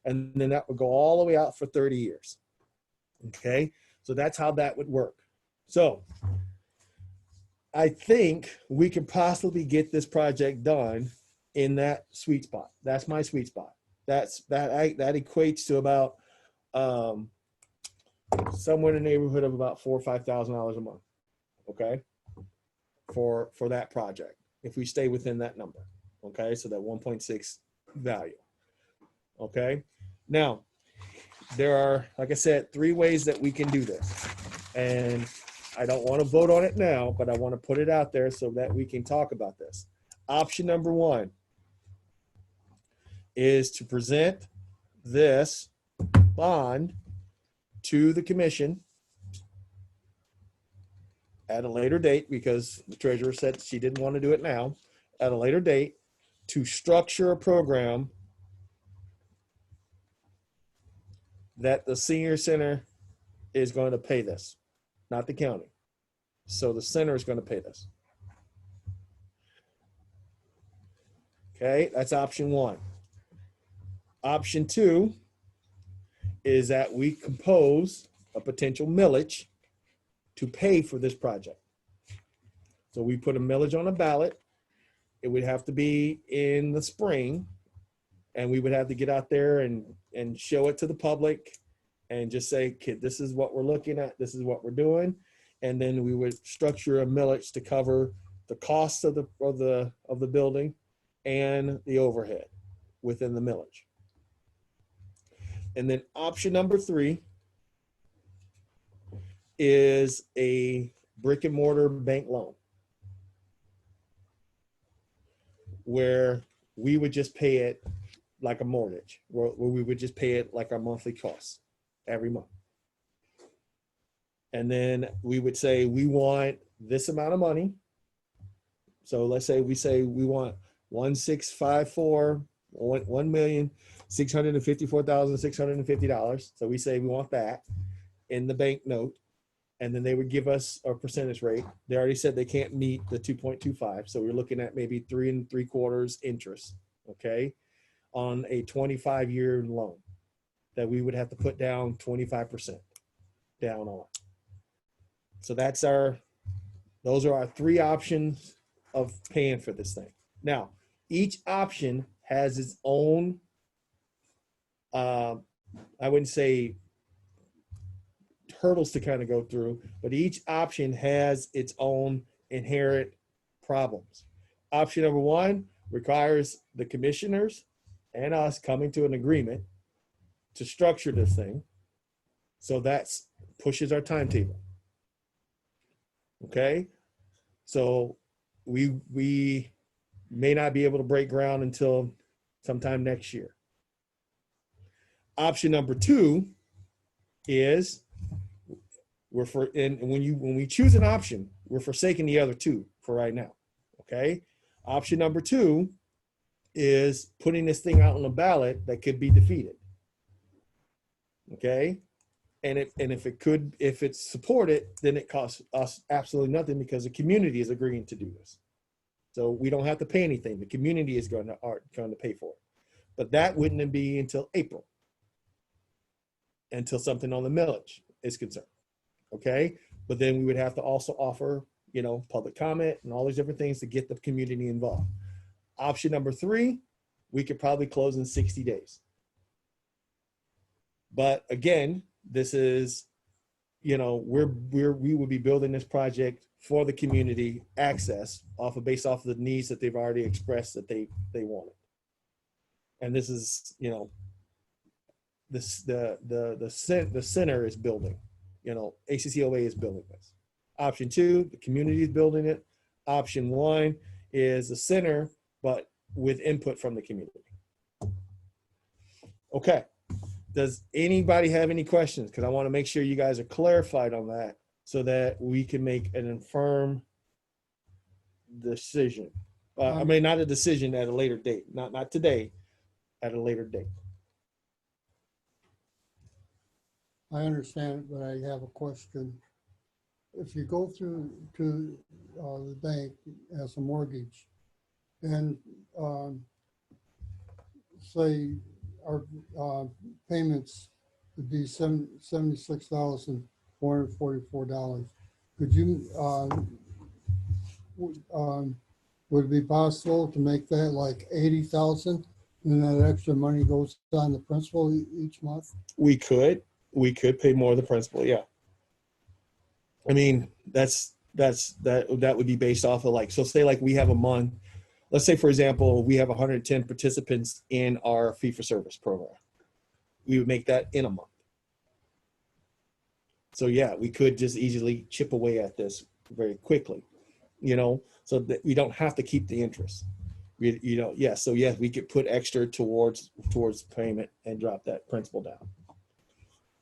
And then that would go all the way out for 30 years. Okay. So that's how that would work. So I think we could possibly get this project done in that sweet spot. That's my sweet spot. That equates to about somewhere in the neighborhood of about $4,000 or $5,000 a month. Okay, for that project, if we stay within that number. Okay, so that 1.6 value. Okay, now there are, like I said, 3 ways that we can do this, and I don't want to vote on it now, but I want to put it out there so that we can talk about this. Option number 1 is to present this bond to the commission at a later date, because the treasurer said she didn't want to do it now, at a later date, to structure a program that the senior center is going to pay this, not the county. So the center is going to pay this. Okay, that's option 1. Option 2 is that we compose a potential millage to pay for this project. So we put a millage on a ballot. It would have to be in the spring, and we would have to get out there and show it to the public and just say, kid, this is what we're looking at. This is what we're doing. And then we would structure a millage to cover the cost of the building and the overhead within the millage. And then option number 3 is a brick and mortar bank loan, where we would just pay it like a mortgage, where we would just pay it like our monthly costs every month. And then we would say, we want this amount of money. So let's say we want 1,654, $1,654,650. So we say we want that in the bank note. And then they would give us a percentage rate. They already said they can't meet the 2.25. So we're looking at maybe 3 3/4 interest, okay, on a 25-year loan that we would have to put down 25% down on. So those are our 3 options of paying for this thing. Now, each option has its own, I wouldn't say hurdles to kind of go through, but each option has its own inherent problems. Option number 1 requires the commissioners and us coming to an agreement to structure this thing. So that's pushes our timetable. Okay. So we may not be able to break ground until sometime next year. Option number 2 is when we choose an option, we're forsaking the other 2 for right now. Okay. Option number 2 is putting this thing out on the ballot that could be defeated. Okay. And if it's supported, then it costs us absolutely nothing because the community is agreeing to do this. So we don't have to pay anything. The community is going to pay for it. But that wouldn't be until April, until something on the millage is concerned. Okay. But then we would have to also offer, public comment and all these different things to get the community involved. Option number 3, we could probably close in 60 days. But again, this is, we would be building this project for the community access based off of the needs that they've already expressed that they wanted. And this is, the center is building, ACCOA is building this. Option 2, the community is building it. Option 1 is the center, but with input from the community. Okay. Does anybody have any questions? Because I want to make sure you guys are clarified on that so that we can make an informed decision. Not a decision at a later date, not today, at a later date. I understand, but I have a question. If you go through to the bank as a mortgage and say our payments would be $76,444. Could you, would it be possible to make that like 80,000 and that extra money goes on the principal each month? We could pay more of the principal. Yeah. I mean, that would be based off of so say we have a month. Let's say, for example, we have 110 participants in our fee-for-service program. We would make that in a month. So yeah, we could just easily chip away at this very quickly, so that we don't have to keep the interest. So yes, we could put extra towards payment and drop that principal down.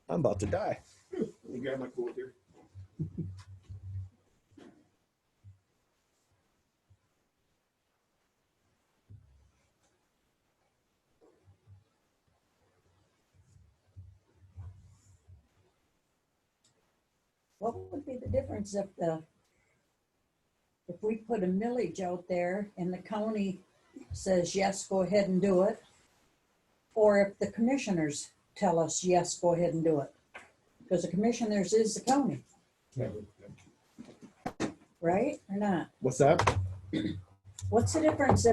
I'm about to die. Let me grab my quote here. What would be the difference if we put a millage out there and the county says, yes, go ahead and do it? Or if the commissioners tell us, yes, go ahead and do it? Because the commissioners is the county. Yeah. Right or not? What's that? What's the difference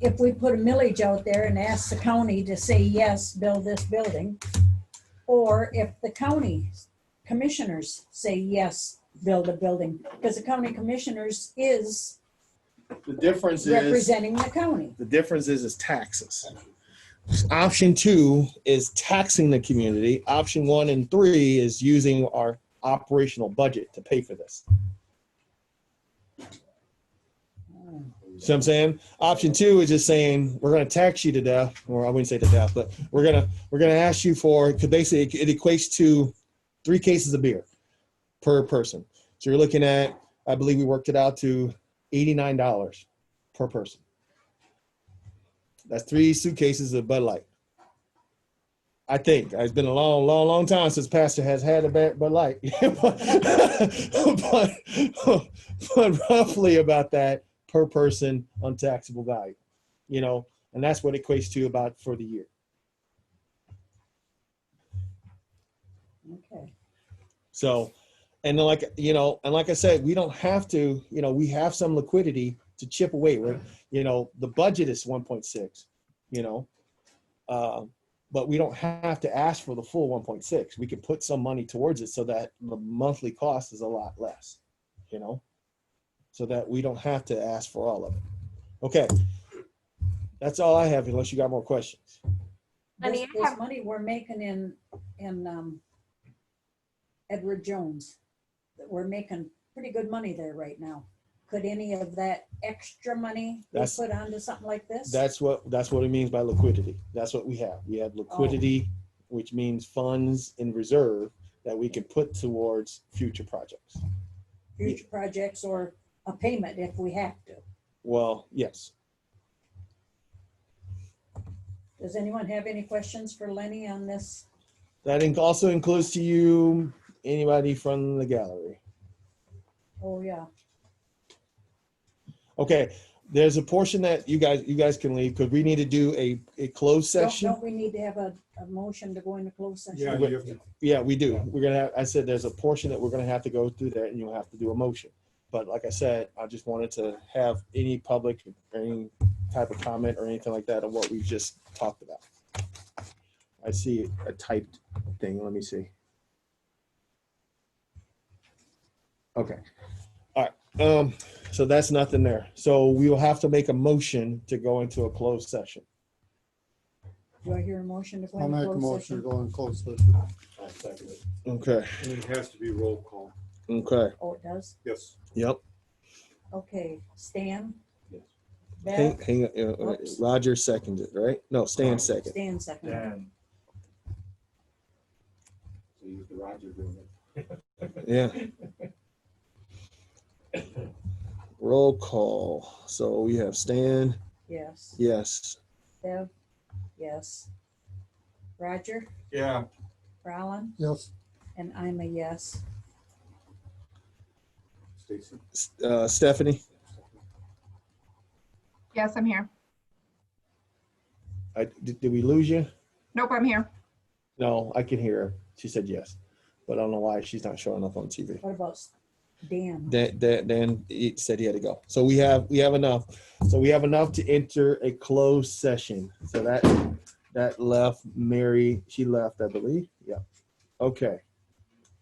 if we put a millage out there and ask the county to say, yes, build this building? Or if the county commissioners say, yes, build a building? Because the county commissioners is The difference is representing the county. The difference is taxes. Option 2 is taxing the community. Option 1 and 3 is using our operational budget to pay for this. See what I'm saying? Option 2 is just saying we're going to tax you to death, or I wouldn't say to death, but we're gonna ask you for, because basically it equates to 3 cases of beer per person. So you're looking at, I believe we worked it out to $89 per person. That's 3 suitcases of Bud Light. I think it's been a long time since Pastor has had a Bud Light, but roughly about that per person on taxable value, you know, and that's what it equates to about for the year. Okay. So, and like, you know, and like I said, we don't have to, you know, we have some liquidity to chip away with, you know, the budget is 1.6, you know, but we don't have to ask for the full 1.6. We can put some money towards it so that the monthly cost is a lot less, you know, so that we don't have to ask for all of it. Okay. That's all I have, unless you got more questions. This money we're making in Edward Jones, we're making pretty good money there right now. Could any of that extra money be put onto something like this? That's what it means by liquidity. That's what we have. We have liquidity, which means funds in reserve that we can put towards future projects. Future projects or a payment if we have to. Well, yes. Does anyone have any questions for Lenny on this? That also includes to you, anybody from the gallery. Oh, yeah. Okay, there's a portion that you guys can leave because we need to do a closed session. Don't we need to have a motion to go into closed session? Yeah, you have to. Yeah, we do. We're gonna have, I said there's a portion that we're gonna have to go through that and you'll have to do a motion. But like I said, I just wanted to have any public, any type of comment or anything like that on what we just talked about. I see a typed thing. Let me see. Okay. All right. So that's nothing there. So we will have to make a motion to go into a closed session. Do I hear a motion to go I'll into make a closed motion session? to go in closed session. I'll second it. Okay. And it has to be roll call. Okay. Oh, it does? Yes. Yep. Okay, Stan? Yes. Bev? Hang on. Roger seconded, right? No, Stan second. Stan second. Dan. So you the Roger doing it. Yeah. Roll call. So we have Stan. Yes. Yes. Bev? Yes. Roger? Yeah. Rollin? Yes. And I'm a yes. Stacy. Stephanie. Yes, I'm here. Did we lose you? Nope, I'm here. No, I can hear her. She said yes, but I don't know why she's not showing up on TV. What about Dan? Dan he said he had to go. So we have enough. So we have enough to enter a closed session. So that left Mary. She left, I believe. Yeah. Okay.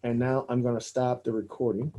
And now I'm going to stop the recording.